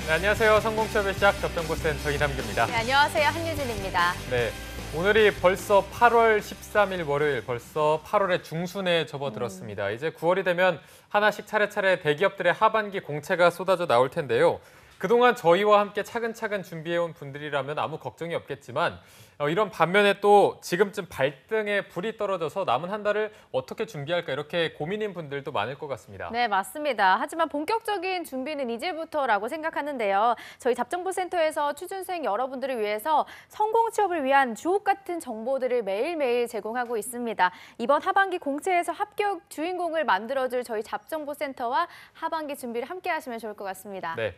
네, 안녕하세요. 성공취업의 시작 접정보센터 이남규입니다. 네, 안녕하세요. 한유진입니다. 네, 오늘이 벌써 8월 13일 월요일, 벌써 8월의 중순에 접어들었습니다. 이제 9월이 되면 하나씩 차례차례 대기업들의 하반기 공채가 쏟아져 나올 텐데요. 그동안 저희와 함께 차근차근 준비해온 분들이라면 아무 걱정이 없겠지만 이런 반면에 또 지금쯤 발등에 불이 떨어져서 남은 한 달을 어떻게 준비할까 이렇게 고민인 분들도 많을 것 같습니다. 네, 맞습니다. 하지만 본격적인 준비는 이제부터라고 생각하는데요. 저희 잡정보센터에서 취준생 여러분들을 위해서 성공 취업을 위한 주옥 같은 정보들을 매일매일 제공하고 있습니다. 이번 하반기 공채에서 합격 주인공을 만들어줄 저희 잡정보센터와 하반기 준비를 함께 하시면 좋을 것 같습니다. 네.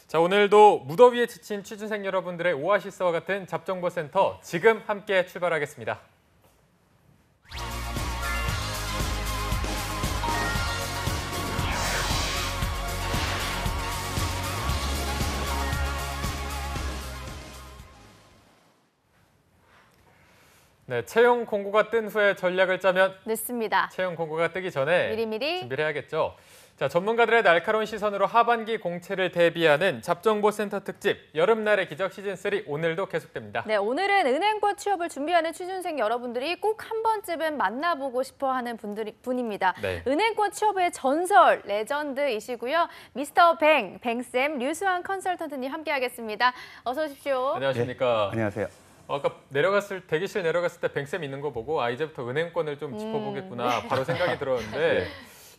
자, 오늘도 무더위에 지친 취준생 여러분들의 오아시스와 같은 잡정보센터 지금 함께 출발하겠습니다. 네, 채용 공고가 뜬 후에 전략을 짜면 늦습니다. 채용 공고가 뜨기 전에 미리미리 준비를 해야겠죠. 자, 전문가들의 날카로운 시선으로 하반기 공채를 대비하는 잡정보센터 특집 여름날의 기적 시즌3 오늘도 계속됩니다. 네, 오늘은 은행권 취업을 준비하는 취준생 여러분들이 꼭 한 번쯤은 만나보고 싶어하는 분입니다. 네. 은행권 취업의 전설, 레전드이시고요. 미스터 뱅쌤, 류수환 컨설턴트님 함께하겠습니다. 어서 오십시오. 안녕하십니까. 안녕하세요. 아까 대기실 내려갔을 때 뱅쌤 있는 거 보고 이제부터 은행권을 좀 짚어보겠구나 바로 생각이 들었는데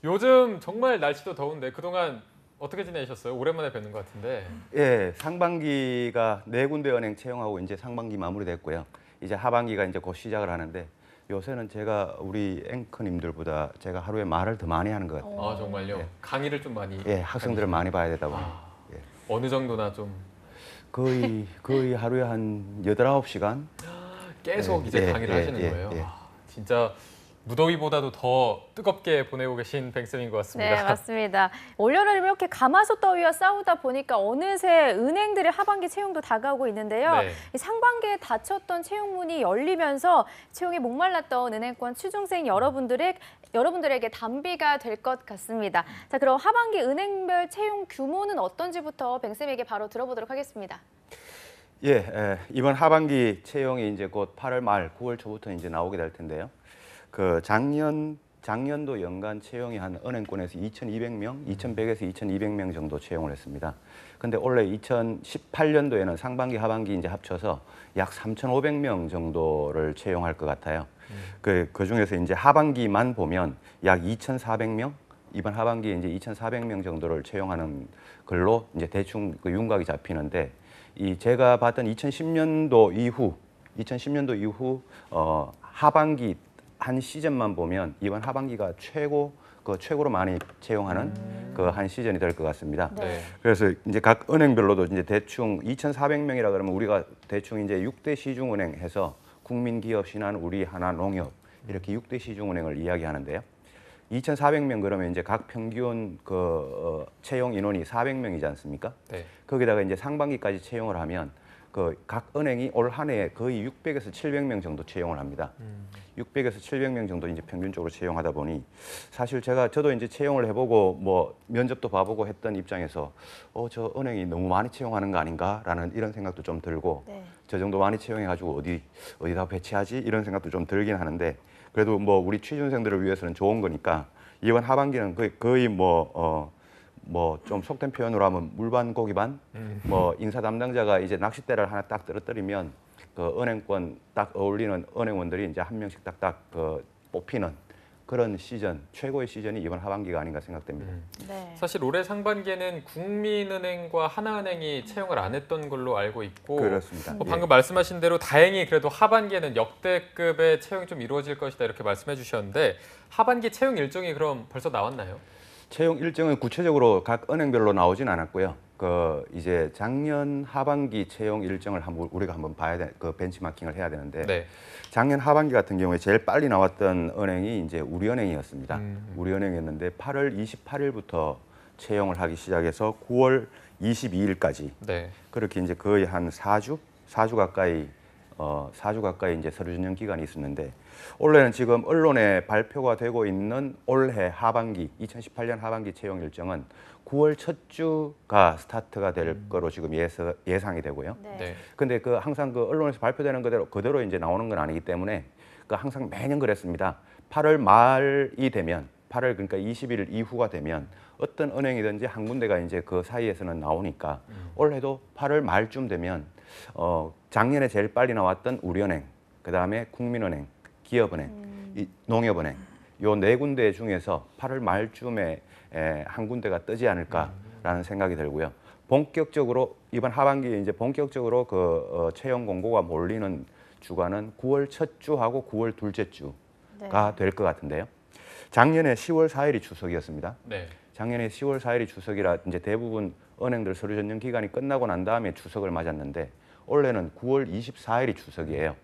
요즘 정말 날씨도 더운데 그동안 어떻게 지내셨어요? 오랜만에 뵙는 것 같은데. 예, 상반기가 4군데 은행 채용하고 이제 상반기 마무리됐고요. 이제 하반기가 이제 곧 시작을 하는데 요새는 제가 우리 앵커님들보다 제가 하루에 말을 더 많이 하는 것 같아요. 아, 정말요? 예. 강의를 좀 많이. 예, 학생들을 많이 봐야 되다 보니 예. 어느 정도나 좀 거의 하루에 한 8, 9시간 계속 이제 강의를 하시는 거예요. 진짜 무더위보다도 더 뜨겁게 보내고 계신 뱅쌤인 것 같습니다. 네, 맞습니다. 올여름 이렇게 가마솥 더위와 싸우다 보니까 어느새 은행들의 하반기 채용도 다가오고 있는데요. 네. 이 상반기에 닫혔던 채용문이 열리면서 채용에 목말랐던 은행권 취준생 여러분들에게 단비가 될 것 같습니다. 자, 그럼 하반기 은행별 채용 규모는 어떤지부터 뱅쌤에게 바로 들어보도록 하겠습니다. 이번 하반기 채용이 이제 곧 8월 말, 9월 초부터 이제 나오게 될 텐데요. 그 작년도 연간 채용이 한 은행권에서 2,200명, 2,100에서 2,200명 정도 채용을 했습니다. 근데 올해 2018년도에는 상반기, 하반기 이제 합쳐서 약 3,500명 정도를 채용할 것 같아요. 그 중에서 이제 하반기만 보면 약 2,400명, 이번 하반기에 이제 2,400명 정도를 채용하는 걸로 이제 대충 그 윤곽이 잡히는데 제가 봤던 2010년도 이후 하반기 한 시즌만 보면 이번 하반기가 최고로 많이 채용하는 그 한 시즌이 될 것 같습니다. 네. 그래서 이제 각 은행별로도 이제 대충 2,400명이라 그러면 우리가 대충 이제 6대 시중은행 해서 국민기업, 신한, 우리, 하나, 농협 이렇게 6대 시중은행을 이야기하는데요. 2,400명 그러면 이제 각 평균 채용 인원이 400명이지 않습니까? 네. 거기다가 이제 상반기까지 채용을 하면 각 은행이 올 한 해에 거의 600에서 700명 정도 채용을 합니다. 600에서 700명 정도 이제 평균적으로 채용하다 보니 사실 저도 이제 채용을 해보고 뭐 면접도 봐보고 했던 입장에서 저 은행이 너무 많이 채용하는 거 아닌가라는 이런 생각도 좀 들고 저 정도 많이 채용해가지고 어디다 배치하지 이런 생각도 좀 들긴 하는데 그래도 뭐 우리 취준생들을 위해서는 좋은 거니까 이번 하반기는 거의 좀 속된 표현으로 하면 물반 고기반 뭐 인사 담당자가 이제 낚싯대를 하나 딱 떨어뜨리면 그 은행권 딱 어울리는 은행원들이 이제 한 명씩 딱딱 뽑히는 그런 최고의 시즌이 이번 하반기가 아닌가 생각됩니다. 네. 사실 올해 상반기에는 국민은행과 하나은행이 채용을 안 했던 걸로 알고 있고 그렇습니다. 방금 말씀하신 대로 다행히 그래도 하반기에는 역대급의 채용이 좀 이루어질 것이다 이렇게 말씀해 주셨는데 하반기 채용 일정이 그럼 벌써 나왔나요? 채용 일정은 구체적으로 각 은행별로 나오진 않았고요. 이제 작년 하반기 채용 일정을 우리가 한번 봐야 벤치마킹을 해야 되는데 네. 작년 하반기 같은 경우에 제일 빨리 나왔던 은행이 이제 우리은행이었습니다. 우리은행이었는데 8월 28일부터 채용을 하기 시작해서 9월 22일까지 네. 그렇게 이제 거의 한 4주 가까이 이제 서류 전형 기간이 있었는데 올해는 지금 언론에 발표가 되고 있는 올해 하반기 2018년 하반기 채용 일정은 9월 첫 주가 스타트가 될 거로 지금 예상이 되고요. 네. 근데 그 항상 그 언론에서 발표되는 그대로 이제 나오는 건 아니기 때문에 그 항상 매년 그랬습니다. 8월 말이 되면 8월 그러니까 20일 이후가 되면 어떤 은행이든지 한 군데가 이제 그 사이에서는 나오니까 올해도 8월 말쯤 되면 작년에 제일 빨리 나왔던 우리은행, 그다음에 국민은행, 기업은행, 농협은행 요 네 군데 중에서 8월 말쯤에 한 군데가 뜨지 않을까라는 생각이 들고요. 본격적으로 이번 하반기에 이제 본격적으로 그 채용 공고가 몰리는 주간은 9월 첫 주하고 9월 둘째 주가 될 것 같은데요. 작년에 10월 4일이 추석이었습니다. 네. 작년에 10월 4일이 추석이라 이제 대부분 은행들 서류 전형 기간이 끝나고 난 다음에 추석을 맞았는데 올해는 9월 24일이 추석이에요.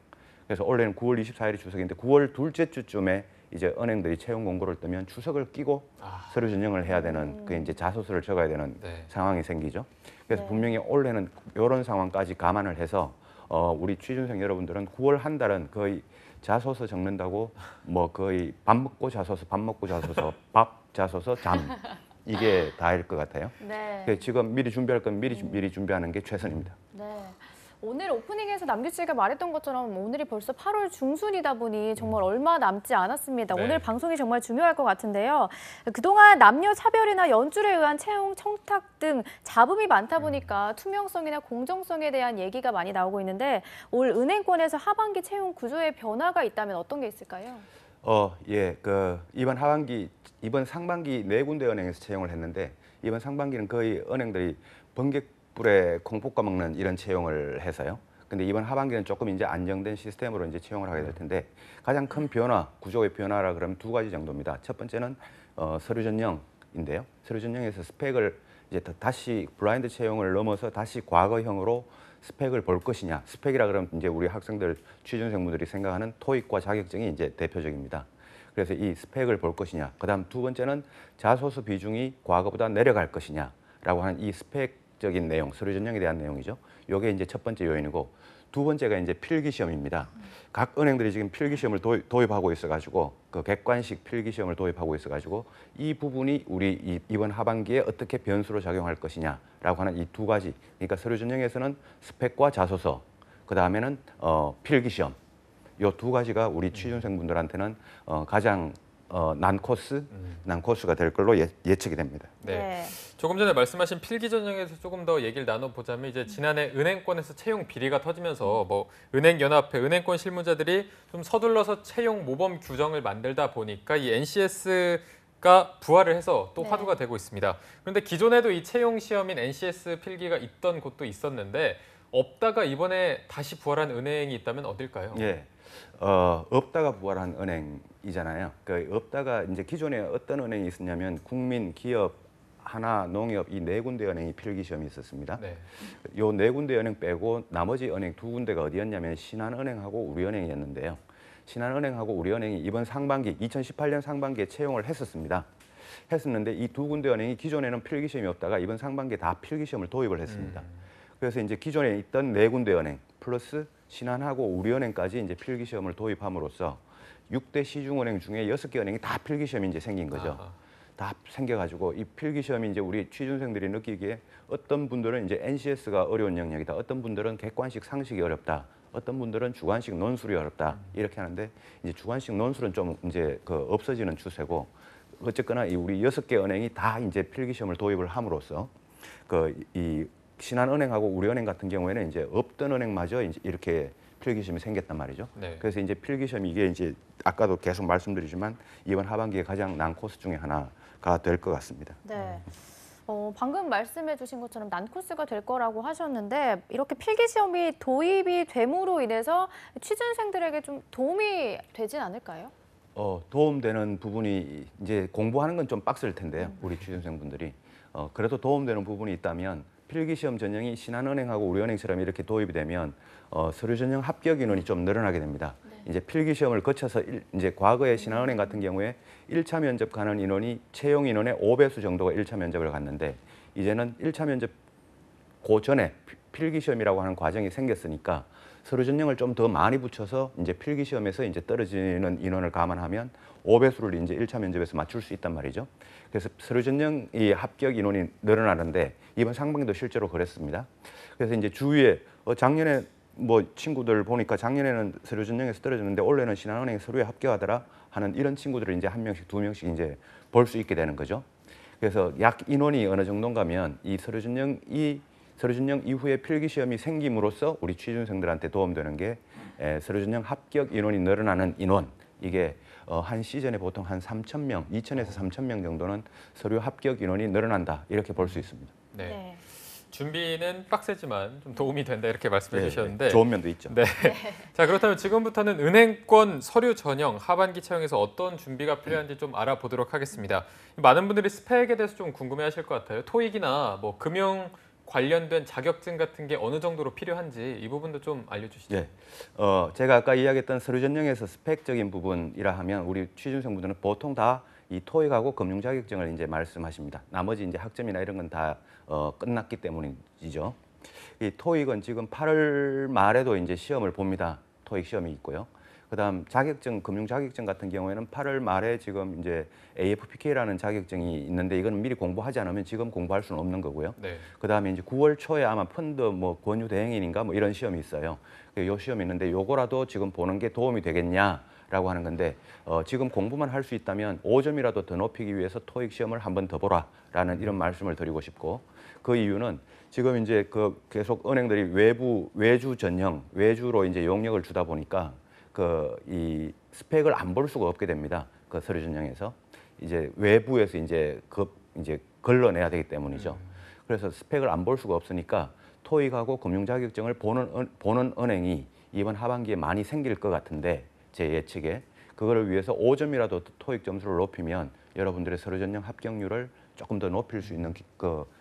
그래서 올해는 9월 24일이 추석인데 9월 둘째 주쯤에 이제 은행들이 채용 공고를 뜨면 추석을 끼고 서류 전형을 해야 되는 그 이제 자소서를 적어야 되는 상황이 생기죠. 그래서 분명히 올해는 이런 상황까지 감안을 해서 우리 취준생 여러분들은 9월 한 달은 거의 자소서 적는다고 뭐 거의 밥 먹고 자소서, 밥 먹고 자소서, 밥 자소서, 잠 이게 다일 것 같아요. 네. 그래서 지금 미리 준비할 건 미리 준비하는 게 최선입니다. 네. 오늘 오프닝에서 남규 씨가 말했던 것처럼 오늘이 벌써 8월 중순이다 보니 정말 얼마 남지 않았습니다. 네. 오늘 방송이 정말 중요할 것 같은데요. 그동안 남녀 차별이나 연줄에 의한 채용 청탁 등 잡음이 많다 보니까 투명성이나 공정성에 대한 얘기가 많이 나오고 있는데 올 은행권에서 하반기 채용 구조에 변화가 있다면 어떤 게 있을까요? 예, 이번 상반기 네 군데 은행에서 채용을 했는데 이번 상반기는 거의 은행들이 번개불에 콩 볶아 먹는 이런 채용을 해서요. 근데 이번 하반기는 조금 이제 안정된 시스템으로 이제 채용을 하게 될 텐데 가장 큰 변화, 구조의 변화라 그러면 두 가지 정도입니다. 첫 번째는 서류 전형인데요. 서류 전형에서 스펙을 이제 다시 블라인드 채용을 넘어서 다시 과거형으로 스펙을 볼 것이냐. 스펙이라 그러면 이제 우리 학생들 취준생분들이 생각하는 토익과 자격증이 이제 대표적입니다. 그래서 이 스펙을 볼 것이냐. 그다음 두 번째는 자소서 비중이 과거보다 내려갈 것이냐라고 하는 이 스펙적인 내용, 서류 전형에 대한 내용이죠. 이게 이제 첫 번째 요인이고 두 번째가 이제 필기 시험입니다. 각 은행들이 지금 필기 시험을 도입하고 있어가지고 그 객관식 필기 시험을 도입하고 있어가지고 이 부분이 우리 이번 하반기에 어떻게 변수로 작용할 것이냐라고 하는 이 두 가지. 그러니까 서류 전형에서는 스펙과 자소서, 그 다음에는 필기 시험. 이 두 가지가 우리 취준생분들한테는 가장 난 코스가 될 걸로 예측이 됩니다. 네. 조금 전에 말씀하신 필기 전형에서 조금 더 얘기를 나눠보자면 이제 지난해 은행권에서 채용 비리가 터지면서 뭐 은행연합회, 은행권 실무자들이 좀 서둘러서 채용 모범 규정을 만들다 보니까 이 NCS가 부활을 해서 또 화두가 되고 있습니다. 그런데 기존에도 이 채용 시험인 NCS 필기가 있던 곳도 있었는데 없다가 이번에 다시 부활한 은행이 있다면 어딜까요? 예. 없다가 부활한 은행이잖아요. 그 없다가 이제 기존에 어떤 은행이 있었냐면 국민, 기업, 하나, 농협 이 네 군데 은행이 필기 시험이 있었습니다. 요 네 군데 은행 빼고 나머지 은행 두 군데가 어디였냐면 신한은행하고 우리은행이었는데요. 신한은행하고 우리은행이 이번 상반기 2018년 상반기에 채용을 했었는데 이 두 군데 은행이 기존에는 필기 시험이 없다가 이번 상반기에 다 필기 시험을 도입을 했습니다. 그래서 이제 기존에 있던 네 군데 은행 플러스 신한하고 우리은행까지 이제 필기 시험을 도입함으로써 6대 시중은행 중에 6개 은행이 다 필기 시험이 이제 생긴 거죠. 다 생겨가지고 이 필기 시험이 이제 우리 취준생들이 느끼기에 어떤 분들은 이제 NCS가 어려운 영역이다. 어떤 분들은 객관식 상식이 어렵다. 어떤 분들은 주관식 논술이 어렵다. 이렇게 하는데 이제 주관식 논술은 좀 이제 그 없어지는 추세고 어쨌거나 이 우리 6개 은행이 다 이제 필기 시험을 도입을 함으로써 이 신한은행하고 우리은행 같은 경우에는 이제 없던 은행마저 이제 이렇게 필기시험이 생겼단 말이죠. 그래서 이제 필기시험이 이게 이제 아까도 계속 말씀드리지만 이번 하반기에 가장 난 코스 중에 하나가 될 것 같습니다. 네. 방금 말씀해 주신 것처럼 난 코스가 될 거라고 하셨는데 이렇게 필기 시험이 도입이 됨으로 인해서 취준생들에게 좀 도움이 되진 않을까요? 도움되는 부분이 이제 공부하는 건 좀 빡셀 텐데요. 우리 취준생분들이. 그래도 도움되는 부분이 있다면 필기시험 전형이 신한은행하고 우리은행처럼 이렇게 도입이 되면 서류 전형 합격 인원이 좀 늘어나게 됩니다. 이제 필기시험을 거쳐서 이제 과거에 신한은행 같은 경우에 1차 면접 가는 인원이 채용 인원의 5배수 정도가 1차 면접을 갔는데 이제는 1차 면접 그 전에 필기시험이라고 하는 과정이 생겼으니까 서류 전형을 좀 더 많이 붙여서 이제 필기 시험에서 이제 떨어지는 인원을 감안하면 5배수를 이제 1차 면접에서 맞출 수 있단 말이죠. 그래서 서류 전형 이 합격 인원이 늘어나는데 이번 상반기도 실제로 그랬습니다. 그래서 이제 주위에 작년에 뭐 친구들 보니까 작년에는 서류 전형에서 떨어졌는데 올해는 신한은행 서류에 합격하더라 하는 이런 친구들을 이제 한 명씩 두 명씩 이제 볼 수 있게 되는 거죠. 그래서 약 인원이 어느 정도인가면 이 서류 전형 이후에 필기 시험이 생김으로써 우리 취준생들한테 도움되는 게 서류 전형 합격 인원이 늘어나는 인원 이게 한 시즌에 보통 한 3,000명, 2,000에서 3,000명 정도는 서류 합격 인원이 늘어난다 이렇게 볼 수 있습니다. 네. 네. 준비는 빡세지만 좀 도움이 된다 이렇게 말씀해 주셨는데 좋은 면도 있죠. 네. 자, 그렇다면 지금부터는 은행권 서류 전형 하반기 채용에서 어떤 준비가 필요한지 좀 알아보도록 하겠습니다. 많은 분들이 스펙에 대해서 좀 궁금해하실 것 같아요. 토익이나 뭐 금융 관련된 자격증 같은 게 어느 정도로 필요한지 이 부분도 좀 알려주시죠. 네. 제가 아까 이야기했던 서류 전형에서 스펙적인 부분이라 하면 우리 취준생분들은 보통 다 이 토익하고 금융 자격증을 이제 말씀하십니다. 나머지 이제 학점이나 이런 건 다 끝났기 때문이죠. 이 토익은 지금 8월 말에도 이제 시험을 봅니다. 토익 시험이 있고요. 그다음 자격증, 금융 자격증 같은 경우에는 8월 말에 지금 이제 AFPK라는 자격증이 있는데 이건 미리 공부하지 않으면 지금 공부할 수는 없는 거고요. 네. 그다음에 이제 9월 초에 아마 펀드 뭐 권유 대행인인가 뭐 이런 시험이 있어요. 요 시험이 있는데 요거라도 지금 보는 게 도움이 되겠냐라고 하는 건데 지금 공부만 할 수 있다면 5점이라도 더 높이기 위해서 토익 시험을 한 번 더 보라라는 이런 말씀을 드리고 싶고 그 이유는 지금 이제 그 계속 은행들이 외주 전형, 외주로 이제 용역을 주다 보니까 이 스펙을 안 볼 수가 없게 됩니다. 그 서류 전형에서 이제 외부에서 이제 걸러내야 되기 때문이죠. 그래서 스펙을 안 볼 수가 없으니까 토익하고 금융 자격증을 보는 은행이 이번 하반기에 많이 생길 것 같은데 제 예측에 그거를 위해서 5점이라도 토익 점수를 높이면 여러분들의 서류 전형 합격률을 조금 더 높일 수 있는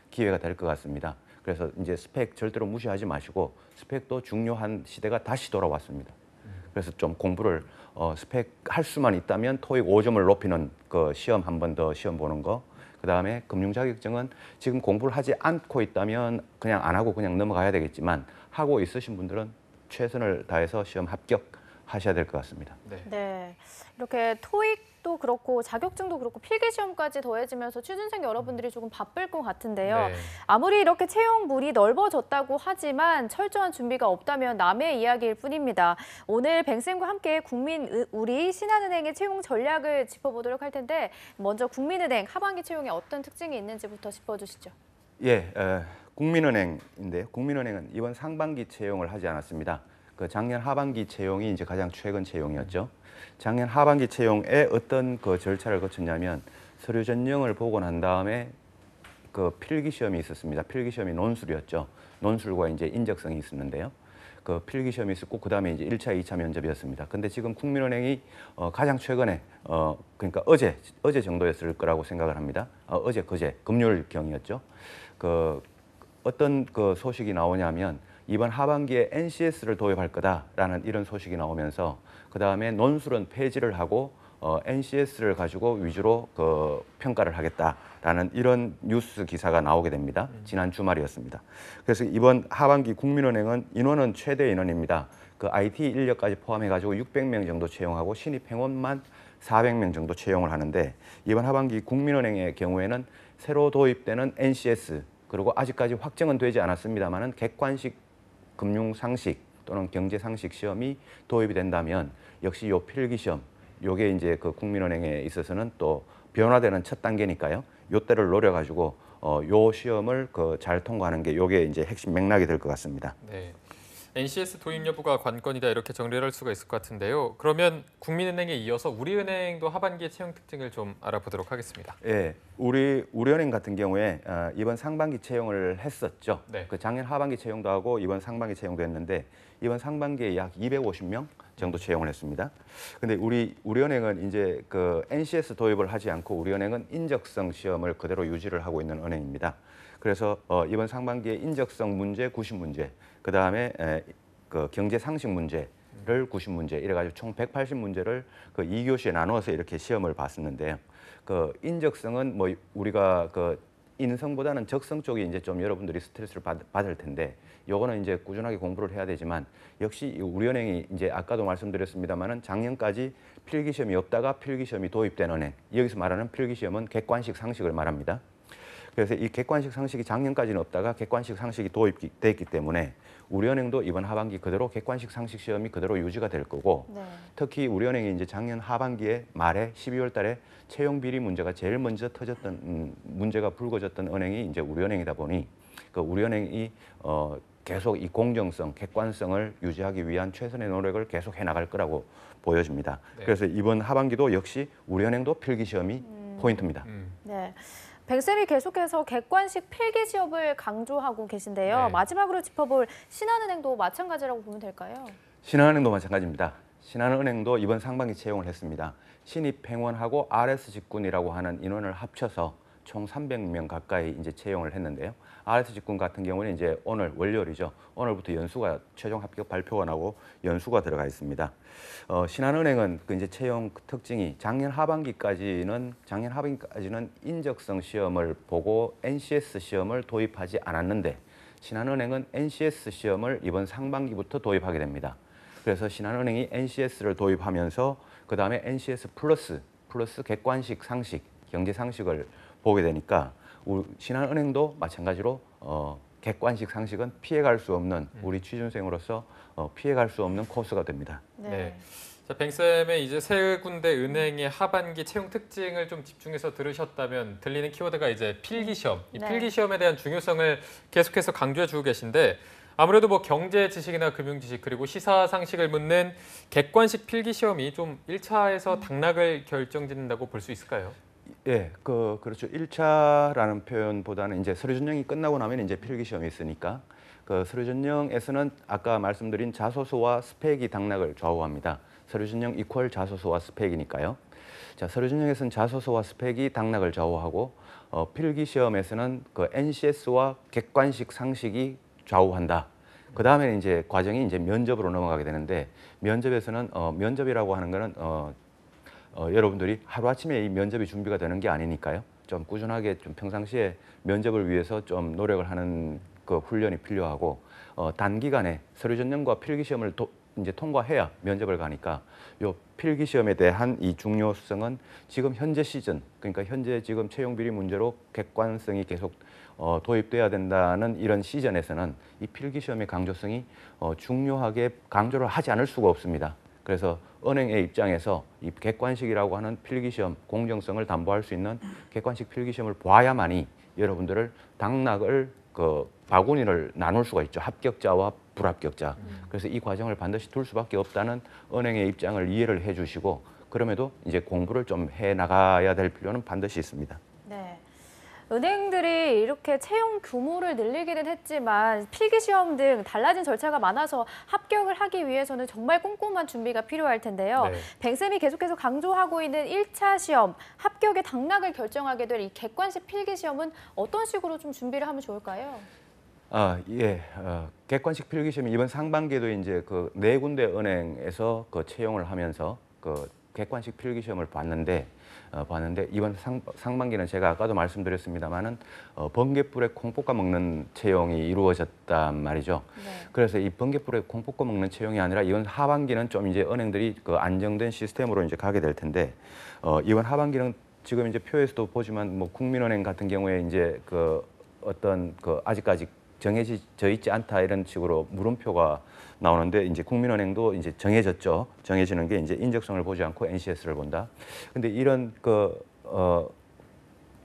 기회가 될 것 같습니다. 그래서 이제 스펙 절대로 무시하지 마시고 스펙도 중요한 시대가 다시 돌아왔습니다. 그래서 좀 공부를 스펙 할 수만 있다면 토익 5점을 높이는 그 시험 한 번 더 시험 보는 거. 그다음에 금융 자격증은 지금 공부를 하지 않고 있다면 그냥 안 하고 그냥 넘어가야 되겠지만 하고 있으신 분들은 최선을 다해서 시험 합격하셔야 될 것 같습니다. 네. 네, 이렇게 토익도 그렇고 자격증도 그렇고 필기 시험까지 더해지면서 취준생 여러분들이 조금 바쁠 것 같은데요. 네. 아무리 이렇게 채용물이 넓어졌다고 하지만 철저한 준비가 없다면 남의 이야기일 뿐입니다. 오늘 뱅쌤과 함께 우리 신한은행의 채용 전략을 짚어보도록 할 텐데 먼저 국민은행 하반기 채용에 어떤 특징이 있는지부터 짚어주시죠. 예, 국민은행인데 국민은행은 이번 상반기 채용을 하지 않았습니다. 그 작년 하반기 채용이 이제 가장 최근 채용이었죠. 작년 하반기 채용에 어떤 그 절차를 거쳤냐면 서류 전형을 보고 난 다음에 그 필기 시험이 있었습니다. 필기 시험이 논술이었죠. 논술과 이제 인적성이 있었는데요. 그 필기 시험이 있었고 그다음에 이제 1차, 2차 면접이었습니다. 근데 지금 국민은행이 가장 최근에 그러니까 어제 정도였을 거라고 생각을 합니다. 그제 금요일경이었죠. 어떤 그 소식이 나오냐면 이번 하반기에 NCS를 도입할 거다라는 이런 소식이 나오면서 그다음에 논술은 폐지를 하고 NCS를 가지고 위주로 평가를 하겠다라는 이런 뉴스 기사가 나오게 됩니다. 지난 주말이었습니다. 그래서 이번 하반기 국민은행은 인원은 최대 인원입니다. 그 IT 인력까지 포함해가지고 600명 정도 채용하고 신입 행원만 400명 정도 채용을 하는데 이번 하반기 국민은행의 경우에는 새로 도입되는 NCS 그리고 아직까지 확정은 되지 않았습니다만은 객관식 금융 상식 또는 경제 상식 시험이 도입이 된다면 역시 요 필기 시험 요게 이제 그 국민은행에 있어서는 또 변화되는 첫 단계니까요. 요 때를 노려가지고 요 시험을 잘 통과하는 게 요게 이제 핵심 맥락이 될 것 같습니다. 네. NCS 도입 여부가 관건이다 이렇게 정리를 할 수가 있을 것 같은데요. 그러면 국민은행에 이어서 우리은행도 하반기 채용 특징을 좀 알아보도록 하겠습니다. 예, 우리은행 같은 경우에 이번 상반기 채용을 했었죠. 네. 그 작년 하반기 채용도 하고 이번 상반기 채용도 했는데 이번 상반기에 약 250명 정도 채용을 했습니다. 근데 우리은행은 이제 그 NCS 도입을 하지 않고 우리은행은 인적성 시험을 그대로 유지를 하고 있는 은행입니다. 그래서 이번 상반기에 인적성 문제 90문제, 그 다음에 그 경제 상식 문제를 90문제 이래가지고 총 180문제를 그 2교시에 나누어서 이렇게 시험을 봤었는데요. 그 인적성은 뭐 우리가 그 인성보다는 적성 쪽이 이제 좀 여러분들이 스트레스를 받을 텐데 요거는 이제 꾸준하게 공부를 해야 되지만 역시 우리은행이 이제 아까도 말씀드렸습니다만은 작년까지 필기시험이 없다가 필기시험이 도입된 은행, 여기서 말하는 필기시험은 객관식 상식을 말합니다. 그래서 이 객관식 상식이 작년까지는 없다가 객관식 상식이 도입됐기 때문에 우리은행도 이번 하반기 그대로 객관식 상식 시험이 그대로 유지가 될 거고 네. 특히 우리은행이 이제 작년 하반기에 말에 12월 달에 채용 비리 문제가 제일 먼저 터졌던 문제가 불거졌던 은행이 이제 우리은행이다 보니 그 우리은행이 계속 이 공정성, 객관성을 유지하기 위한 최선의 노력을 계속 해 나갈 거라고 보여집니다. 네. 그래서 이번 하반기도 역시 우리은행도 필기 시험이 포인트입니다. 네. 뱅쌤이 계속해서 객관식 필기 시험을 강조하고 계신데요. 네. 마지막으로 짚어볼 신한은행도 마찬가지라고 보면 될까요? 신한은행도 마찬가지입니다. 신한은행도 이번 상반기 채용을 했습니다. 신입 행원하고 RS 직군이라고 하는 인원을 합쳐서 총 300명 가까이 이제 채용을 했는데요. RS 직군 같은 경우는 이제 오늘 월요일이죠. 오늘부터 연수가 최종 합격 발표가 나고 연수가 들어가 있습니다. 신한은행은 그 이제 채용 특징이 작년 하반기까지는 인적성 시험을 보고 NCS 시험을 도입하지 않았는데 신한은행은 NCS 시험을 이번 상반기부터 도입하게 됩니다. 그래서 신한은행이 NCS를 도입하면서 그 다음에 NCS 플러스 객관식 상식, 경제 상식을 보게 되니까 신한은행도 마찬가지로 객관식 상식은 피해갈 수 없는 우리 취준생으로서 피해갈 수 없는 코스가 됩니다. 네. 자, 뱅쌤의 이제 세 군데 은행의 하반기 채용 특징을 좀 집중해서 들으셨다면 들리는 키워드가 이제 필기시험. 이 네. 필기시험에 대한 중요성을 계속해서 강조해 주고 계신데 아무래도 뭐 경제 지식이나 금융 지식 그리고 시사 상식을 묻는 객관식 필기시험이 좀 1차에서 당락을 결정짓는다고 볼 수 있을까요? 예, 그렇죠. 1차라는 표현보다는 이제 서류 전형이 끝나고 나면 이제 필기 시험이 있으니까 그 서류 전형에서는 아까 말씀드린 자소서와 스펙이 당락을 좌우합니다. 서류 전형 이퀄 자소서와 스펙이니까요. 자, 서류 전형에서는 자소서와 스펙이 당락을 좌우하고 필기 시험에서는 그 NCS와 객관식 상식이 좌우한다. 그 다음에 이제 과정이 이제 면접으로 넘어가게 되는데 면접에서는 면접이라고 하는 거는 여러분들이 하루아침에 이 면접이 준비가 되는 게 아니니까요. 좀 꾸준하게 좀 평상시에 면접을 위해서 좀 노력을 하는 그 훈련이 필요하고 단기간에 서류 전형과 필기 시험을 이제 통과해야 면접을 가니까 요 필기 시험에 대한 이 중요성은 지금 현재 시즌 그러니까 현재 지금 채용 비리 문제로 객관성이 계속 도입돼야 된다는 이런 시즌에서는 이 필기 시험의 강조성이 중요하게 강조를 하지 않을 수가 없습니다. 그래서 은행의 입장에서 이 객관식이라고 하는 필기시험 공정성을 담보할 수 있는 객관식 필기시험을 봐야만이 여러분들을 당락을 바구니를 나눌 수가 있죠. 합격자와 불합격자. 그래서 이 과정을 반드시 둘 수밖에 없다는 은행의 입장을 이해를 해주시고 그럼에도 이제 공부를 좀 해 나가야 될 필요는 반드시 있습니다. 네. 은행들이 이렇게 채용 규모를 늘리기는 했지만 필기시험 등 달라진 절차가 많아서 합격을 하기 위해서는 정말 꼼꼼한 준비가 필요할 텐데요. 네. 뱅쌤이 계속해서 강조하고 있는 1차 시험, 합격의 당락을 결정하게 될 이 객관식 필기시험은 어떤 식으로 좀 준비를 하면 좋을까요? 객관식 필기시험이 이번 상반기에도 이제 그 네 군데 은행에서 그 채용을 하면서 그 객관식 필기시험을 봤는데 이번 상반기는 제가 아까도 말씀드렸습니다만은 번갯불에 콩볶아 먹는 채용이 이루어졌단 말이죠. 네. 그래서 이 번갯불에 콩볶아 먹는 채용이 아니라 이번 하반기는 좀 이제 은행들이 그 안정된 시스템으로 이제 가게 될 텐데 이번 하반기는 지금 이제 표에서도 보지만 뭐 국민은행 같은 경우에 이제 그 어떤 그 아직까지 정해져 있지 않다 이런 식으로 물음표가 나오는데 이제 국민은행도 이제 정해졌죠. 정해지는 게 이제 인적성을 보지 않고 NCS를 본다. 근데 이런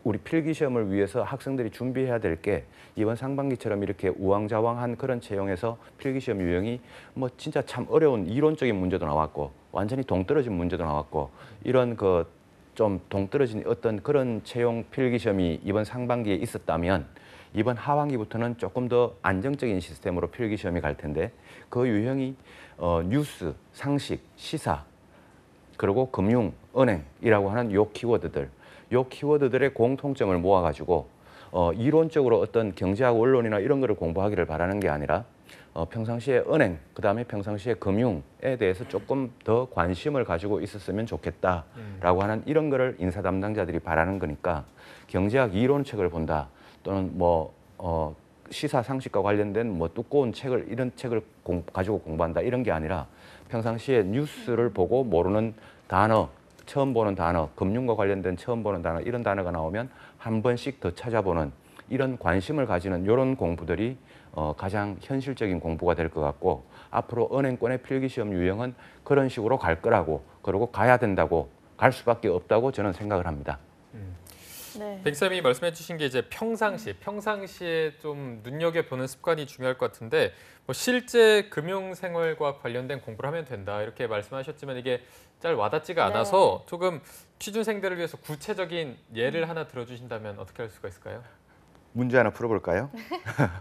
우리 필기 시험을 위해서 학생들이 준비해야 될 게 이번 상반기처럼 이렇게 우왕좌왕한 그런 채용에서 필기 시험 유형이 뭐 진짜 참 어려운 이론적인 문제도 나왔고 완전히 동떨어진 문제도 나왔고 이런 좀 동떨어진 어떤 그런 채용 필기 시험이 이번 상반기에 있었다면 이번 하반기부터는 조금 더 안정적인 시스템으로 필기 시험이 갈 텐데 그 유형이 뉴스, 상식, 시사, 그리고 금융, 은행이라고 하는 요 키워드들의 공통점을 모아가지고 이론적으로 어떤 경제학 원론이나 이런 거를 공부하기를 바라는 게 아니라 평상시에 은행, 그다음에 평상시에 금융에 대해서 조금 더 관심을 가지고 있었으면 좋겠다라고 하는 이런 거를 인사 담당자들이 바라는 거니까 경제학 이론책을 본다 또는 시사 상식과 관련된 두꺼운 책을 이런 책을 가지고 공부한다 이런 게 아니라 평상시에 뉴스를 보고 모르는 단어, 처음 보는 단어, 금융과 관련된 처음 보는 단어 이런 단어가 나오면 한 번씩 더 찾아보는 이런 관심을 가지는 이런 공부들이 가장 현실적인 공부가 될 것 같고 앞으로 은행권의 필기시험 유형은 그런 식으로 갈 거라고 그리고 가야 된다고 갈 수밖에 없다고 저는 생각을 합니다. 네. 백쌤이 말씀해 주신 게 이제 평상시에 좀 눈여겨보는 습관이 중요할 것 같은데 실제 금융생활과 관련된 공부를 하면 된다 이렇게 말씀하셨지만 이게 잘 와닿지가 않아서 조금 취준생들을 위해서 구체적인 예를 하나 들어주신다면 어떻게 할 수가 있을까요? 문제 하나 풀어볼까요?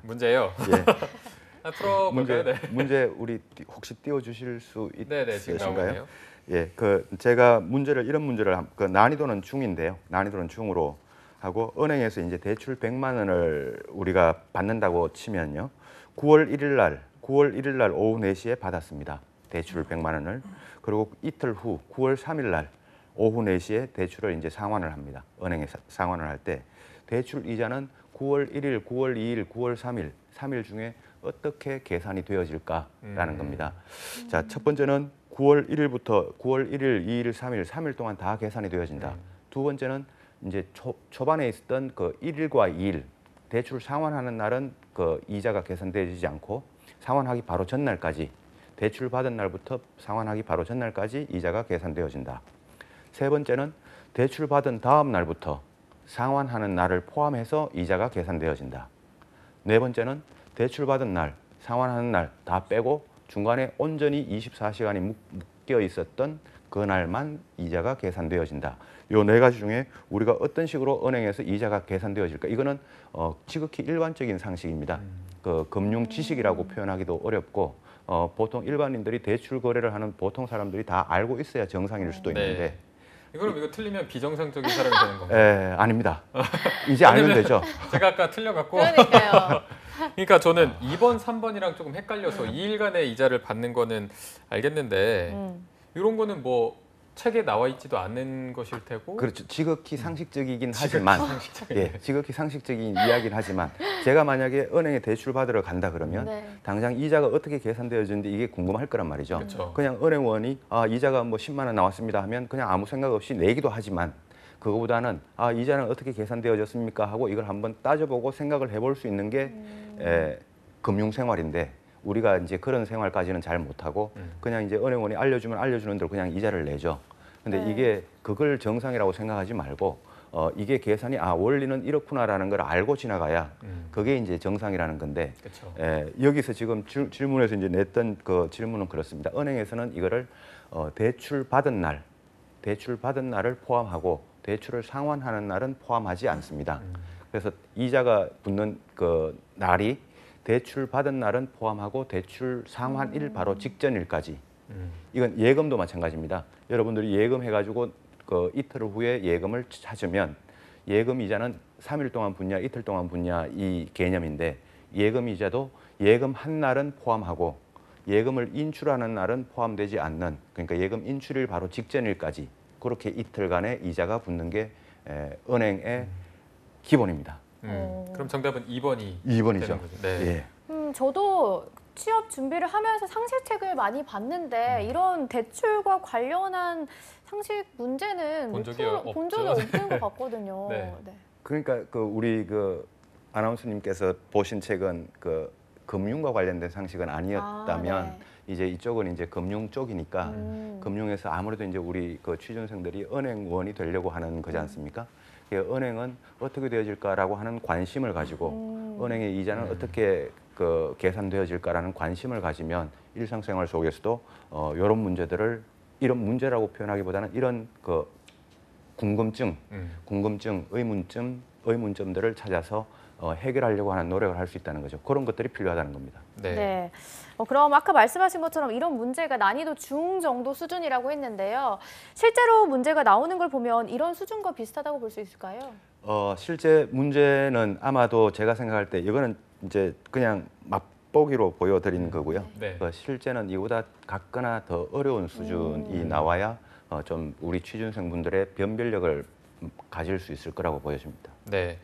문제요? 예. 풀어볼까요? 문제 우리 혹시 띄워주실 수 네네, 지금 있으신가요? 나오네요. 예, 제가 이런 문제를 난이도는 중인데요. 난이도는 중으로 하고 은행에서 이제 대출 100만 원을 우리가 받는다고 치면요. 9월 1일 날 오후 4시에 받았습니다. 대출 100만 원을. 그리고 이틀 후 9월 3일 날 오후 4시에 대출을 이제 상환을 합니다. 은행에 상환을 할 때 대출 이자는 9월 1일, 9월 2일, 9월 3일 중에 어떻게 계산이 되어질까라는 겁니다. 자, 첫 번째는 9월 1일부터 9월 1일, 2일, 3일 동안 다 계산이 되어진다. 두 번째는 이제 초반에 있었던 그 1일과 2일 대출 상환하는 날은 그 이자가 계산되지 않고 상환하기 바로 전날까지 대출 받은 날부터 상환하기 바로 전날까지 이자가 계산되어진다. 세 번째는 대출 받은 다음 날부터 상환하는 날을 포함해서 이자가 계산되어진다. 네 번째는 대출 받은 날, 상환하는 날 다 빼고 중간에 온전히 24시간이 묶여 있었던 그날만 이자가 계산되어진다. 요 네 가지 중에 우리가 어떤 식으로 은행에서 이자가 계산되어질까? 이거는 지극히 일반적인 상식입니다. 그 금융 지식이라고 표현하기도 어렵고 보통 일반인들이 대출 거래를 하는 보통 사람들이 다 알고 있어야 정상일 수도 있는데 그럼 이거 틀리면 비정상적인 사람이 되는 건가요? 예, 아닙니다. 이제 알면 되죠. 제가 아까 틀려갖고 그러니까요. 그러니까 저는 2번, 3번이랑 조금 헷갈려서 2일간의 이자를 받는 거는 알겠는데 이런 거는 책에 나와 있지도 않는 것일 테고 그렇죠. 지극히 상식적이긴 하지만 지극히 상식적인 이야기긴 하지만 제가 만약에 은행에 대출 받으러 간다 그러면 당장 이자가 어떻게 계산되어지는지 이게 궁금할 거란 말이죠. 그렇죠. 그냥 은행원이 이자가 10만 원 나왔습니다 하면 그냥 아무 생각 없이 내기도 하지만 그거보다는 이자는 어떻게 계산되어졌습니까 하고 이걸 한번 따져보고 생각을 해볼 수 있는 게 금융생활인데 우리가 이제 그런 생활까지는 잘 못하고 그냥 이제 은행원이 알려주면 알려주는 대로 그냥 이자를 내죠. 근데 이게 그걸 정상이라고 생각하지 말고 이게 계산이 원리는 이렇구나라는 걸 알고 지나가야 그게 이제 정상이라는 건데 여기서 지금 질문에서 이제 냈던 그 질문은 그렇습니다. 은행에서는 이거를 대출 받은 날을 포함하고 대출을 상환하는 날은 포함하지 않습니다. 그래서 이자가 붙는 그 날이 대출 받은 날은 포함하고 대출 상환일 바로 직전일까지. 이건 예금도 마찬가지입니다. 여러분들이 예금해가지고 그 이틀 후에 예금을 찾으면 예금 이자는 3일 동안 붙냐 이틀 동안 붙냐 이 개념인데 예금 이자도 예금 한 날은 포함하고 예금을 인출하는 날은 포함되지 않는 그러니까 예금 인출일 바로 직전일까지 그렇게 이틀간의 이자가 붙는 게 은행의 기본입니다. 그럼 정답은 2번이 2번이죠. 네. 저도 취업 준비를 하면서 상식책을 많이 봤는데 이런 대출과 관련한 상식 문제는 본 적이 본 적이 없는 것 같거든요. 네. 그러니까 우리 아나운서님께서 보신 책은 그 금융과 관련된 상식은 아니었다면 이제 이쪽은 이제 금융 쪽이니까 금융에서 아무래도 이제 우리 그 취준생들이 은행원이 되려고 하는 거지 않습니까? 은행은 어떻게 되어질까라고 하는 관심을 가지고 은행의 이자는 어떻게 그 계산되어질까라는 관심을 가지면 일상생활 속에서도 이런 문제들을 이런 문제라고 표현하기보다는 이런 그 궁금증, 의문점들을 찾아서 해결하려고 하는 노력을 할 수 있다는 거죠. 그런 것들이 필요하다는 겁니다. 네. 그럼 아까 말씀하신 것처럼 이런 문제가 난이도 중 정도 수준이라고 했는데요. 실제로 문제가 나오는 걸 보면 이런 수준과 비슷하다고 볼 수 있을까요? 실제 문제는 아마도 제가 생각할 때 이거는 이제 그냥 막 맛보기로 보여드린 거고요. 네. 실제는 이보다 같거나 더 어려운 수준이 나와야 좀 우리 취준생분들의 변별력을 가질 수 있을 거라고 보여집니다. 네.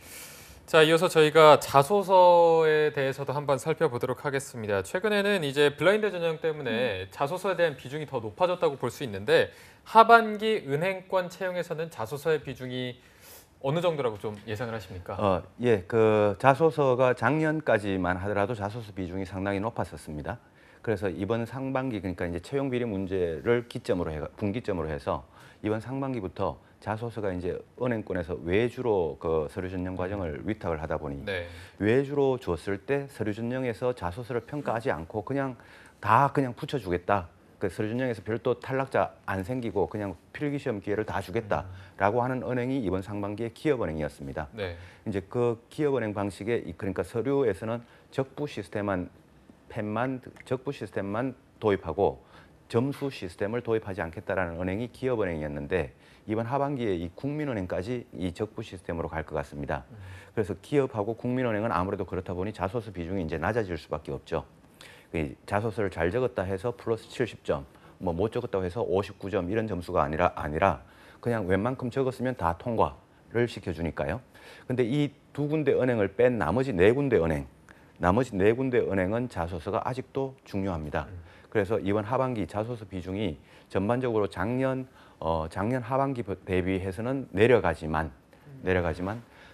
자, 이어서 저희가 자소서에 대해서도 한번 살펴보도록 하겠습니다. 최근에는 이제 블라인드 전형 때문에 자소서에 대한 비중이 더 높아졌다고 볼 수 있는데 하반기 은행권 채용에서는 자소서의 비중이 어느 정도라고 좀 예상을 하십니까? 그 자소서가 작년까지만 하더라도 자소서 비중이 상당히 높았었습니다. 그래서 이번 상반기 그러니까 이제 채용 비리 문제를 분기점으로 해서 이번 상반기부터 자소서가 이제 은행권에서 외주로 그 서류 전형 과정을 위탁을 하다 보니 네. 외주로 줬을 때 서류 전형에서 자소서를 평가하지 않고 그냥 붙여주겠다. 그 서류 전형에서 별도 탈락자 안 생기고 그냥 필기시험 기회를 다 주겠다라고 하는 은행이 이번 상반기에 기업은행이었습니다. 네. 이제 그 기업은행 방식에 그러니까 서류에서는 적부 시스템만 도입하고 점수 시스템을 도입하지 않겠다라는 은행이 기업은행이었는데 이번 하반기에 이 국민은행까지 이 적부 시스템으로 갈 것 같습니다. 그래서 기업하고 국민은행은 아무래도 그렇다 보니 자소서 비중이 이제 낮아질 수밖에 없죠. 자소서를 잘 적었다 해서 플러스 70점, 뭐 못 적었다고 해서 59점 이런 점수가 아니라 그냥 웬만큼 적었으면 다 통과를 시켜주니까요. 근데 이 두 군데 은행을 뺀 나머지 네 군데 은행은 자소서가 아직도 중요합니다. 그래서 이번 하반기 자소서 비중이 전반적으로 작년 하반기 대비해서는 내려가지만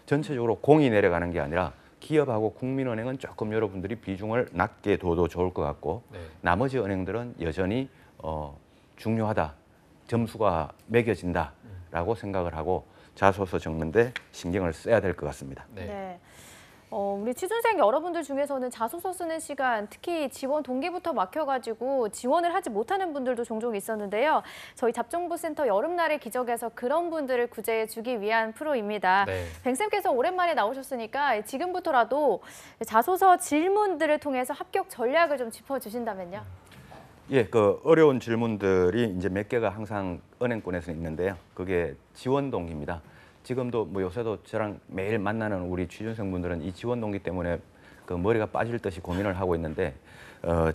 전체적으로 공이 내려가는 게 아니라 기업하고 국민은행은 조금 여러분들이 비중을 낮게 둬도 좋을 것 같고 네. 나머지 은행들은 여전히 중요하다, 점수가 매겨진다라고 생각을 하고 자소서 적는데 신경을 써야 될 것 같습니다. 네. 네. 우리 취준생 여러분들 중에서는 자소서 쓰는 시간, 특히 지원 동기부터 막혀가지고 지원을 하지 못하는 분들도 종종 있었는데요. 저희 잡정보센터 여름날의 기적에서 그런 분들을 구제해주기 위한 프로입니다. 네. 뱅쌤께서 오랜만에 나오셨으니까 지금부터라도 자소서 질문들을 통해서 합격 전략을 좀 짚어주신다면요. 그 어려운 질문들이 이제 몇 개가 항상 은행권에서 있는데요. 그게 지원 동기입니다. 지금도 뭐 요새도 저랑 매일 만나는 우리 취준생분들은 이 지원 동기 때문에 그 머리가 빠질 듯이 고민을 하고 있는데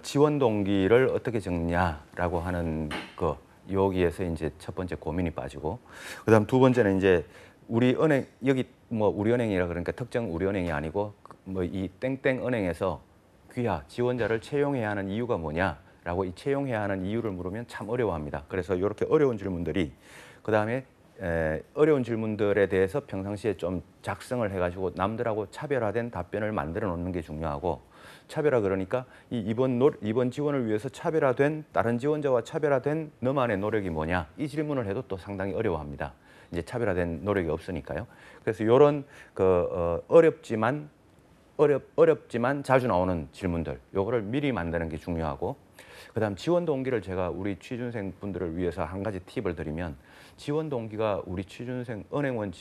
지원 동기를 어떻게 적냐라고 하는 거 여기에서 이제 첫 번째 고민이 빠지고 그다음 두 번째는 이제 우리 은행 여기 뭐 우리 은행이라 그러니까 특정 우리 은행이 아니고 뭐 이 땡땡 은행에서 귀하 지원자를 채용해야 하는 이유가 뭐냐라고 이 채용해야 하는 이유를 물으면 참 어려워합니다. 그래서 이렇게 어려운 질문들이 그다음에 어려운 질문들에 대해서 평상시에 좀 작성을 해가지고 남들하고 차별화된 답변을 만들어 놓는 게 중요하고 차별화 그러니까 이번 지원을 위해서 차별화된 다른 지원자와 차별화된 너만의 노력이 뭐냐 이 질문을 해도 또 상당히 어려워합니다. 이제 차별화된 노력이 없으니까요. 그래서 이런 어렵지만 자주 나오는 질문들 요거를 미리 만드는 게 중요하고 그다음 지원 동기를 제가 우리 취준생 분들을 위해서 한 가지 팁을 드리면 지원 동기가 우리 은행원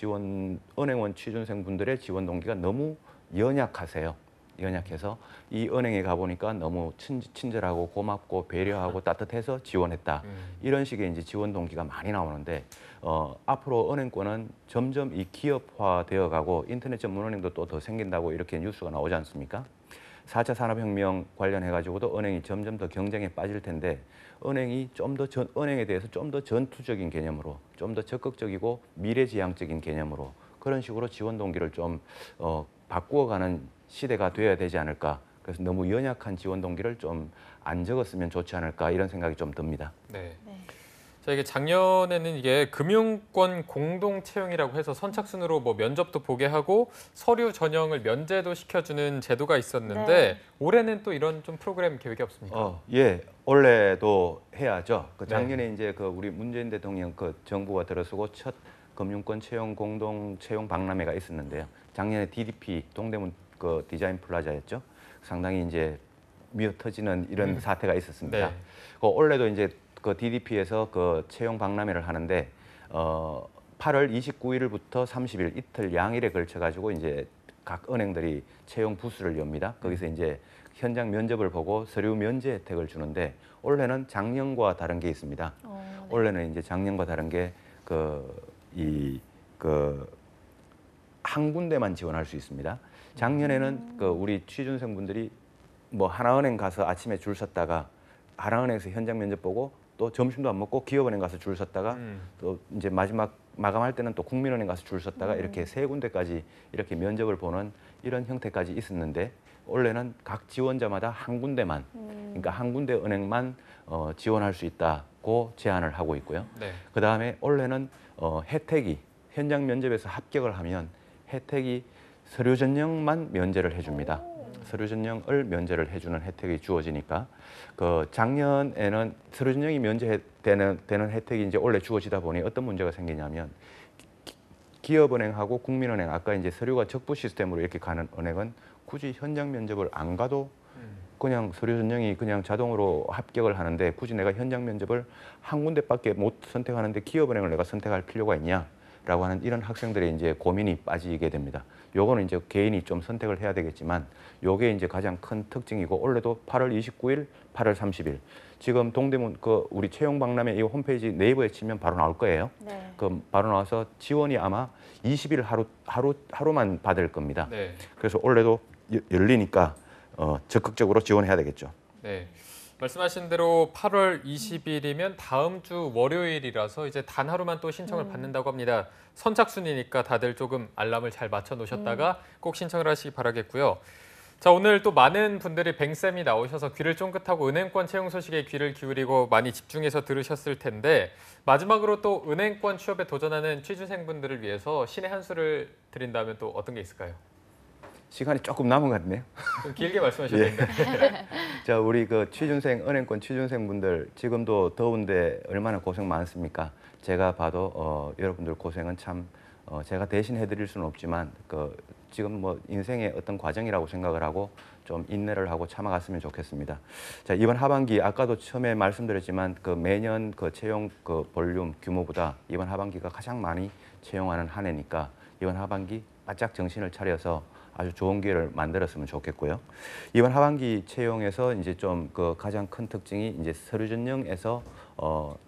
취준생 분들의 지원 동기가 너무 연약하세요. 연약해서 이 은행에 가보니까 너무 친절하고 고맙고 배려하고 따뜻해서 지원했다. 이런 식의 이제 지원 동기가 많이 나오는데 앞으로 은행권은 점점 이 기업화되어 가고 인터넷 전문 은행도 또 더 생긴다고 이렇게 뉴스가 나오지 않습니까? 4차 산업혁명 관련해가지고도 은행이 점점 더 경쟁에 빠질 텐데 은행이 은행에 대해서 좀 더 전투적인 개념으로 좀 더 적극적이고 미래지향적인 개념으로 그런 식으로 지원 동기를 좀 바꾸어가는 시대가 되어야 되지 않을까. 그래서 너무 연약한 지원 동기를 좀 안 적었으면 좋지 않을까 이런 생각이 좀 듭니다. 네. 자, 이게 작년에는 이게 금융권 공동 채용이라고 해서 선착순으로 뭐 면접도 보게 하고 서류 전형을 면제도 시켜주는 제도가 있었는데 네. 올해는 또 이런 좀 프로그램 계획이 없습니까? 올해도 해야죠. 작년에 이제 우리 문재인 대통령 정부가 들어서고 첫 금융권 채용 공동 채용 박람회가 있었는데요. 작년에 DDP 동대문 디자인 플라자였죠. 상당히 이제 미어 터지는 이런 사태가 있었습니다. 네. 올해도 이제 DDP에서 채용 박람회를 하는데 8월 29일부터 30일 이틀 양일에 걸쳐 가지고 이제 각 은행들이 채용 부스를 엽니다. 거기서 이제 현장 면접을 보고 서류 면제 혜택을 주는데 올해는 작년과 다른 게 있습니다. 네. 올해는 이제 작년과 다른 게 한 군데만 지원할 수 있습니다. 작년에는 우리 취준생분들이 뭐 하나은행 가서 아침에 줄 섰다가 하나은행에서 현장 면접 보고 또 점심도 안 먹고 기업은행 가서 줄 섰다가 또 이제 마지막 마감할 때는 또 국민은행 가서 줄 섰다가 이렇게 세 군데까지 이렇게 면접을 보는 이런 형태까지 있었는데 원래는 각 지원자마다 한 군데만 그러니까 한 군데 은행만 지원할 수 있다고 제안을 하고 있고요. 네. 그다음에 원래는 혜택이 현장 면접에서 합격을 하면 혜택이 서류 전형만 면제를 해줍니다. 서류 전형을 면제를 해주는 혜택이 주어지니까 그 작년에는 서류 전형이 면제되는 혜택이 이제 원래 주어지다 보니 어떤 문제가 생기냐면 기업은행하고 국민은행 아까 이제 서류가 적부 시스템으로 이렇게 가는 은행은 굳이 현장 면접을 안 가도 그냥 서류 전형이 그냥 자동으로 합격을 하는데 굳이 내가 현장 면접을 한 군데밖에 못 선택하는데 기업은행을 내가 선택할 필요가 있냐라고 하는 이런 학생들의 이제 고민이 빠지게 됩니다. 요거는 이제 개인이 좀 선택을 해야 되겠지만 요게 이제 가장 큰 특징이고 원래도 8월 29일, 8월 30일 지금 동대문 그 우리 채용 박람회 이 홈페이지 네이버에 치면 바로 나올 거예요. 네. 그럼 바로 나와서 지원이 아마 20일 하루만 받을 겁니다. 네. 그래서 올해도 열리니까 적극적으로 지원해야 되겠죠. 네. 말씀하신 대로 8월 20일이면 다음 주 월요일이라서 이제 단 하루만 또 신청을 받는다고 합니다. 선착순이니까 다들 조금 알람을 잘 맞춰 놓으셨다가 꼭 신청을 하시기 바라겠고요. 자, 오늘 또 많은 분들이 뱅쌤이 나오셔서 귀를 쫑긋하고 은행권 채용 소식에 귀를 기울이고 많이 집중해서 들으셨을 텐데 마지막으로 또 은행권 취업에 도전하는 취준생분들을 위해서 신의 한 수를 드린다면 또 어떤 게 있을까요? 시간이 조금 남은 것 같네요. 좀 길게 말씀하셔도 됩니다. 자, 우리 그 취준생, 은행권 취준생분들 지금도 더운데 얼마나 고생 많습니까? 제가 봐도 여러분들 고생은 참 제가 대신 해드릴 수는 없지만 지금 뭐 인생의 어떤 과정이라고 생각을 하고 좀 인내를 하고 참아갔으면 좋겠습니다. 자, 이번 하반기 아까도 처음에 말씀드렸지만 그 매년 그 채용 그 볼륨 규모보다 이번 하반기가 가장 많이 채용하는 한 해니까 이번 하반기 바짝 정신을 차려서 아주 좋은 기회를 만들었으면 좋겠고요. 이번 하반기 채용에서 이제 좀 그 가장 큰 특징이 이제 서류 전형에서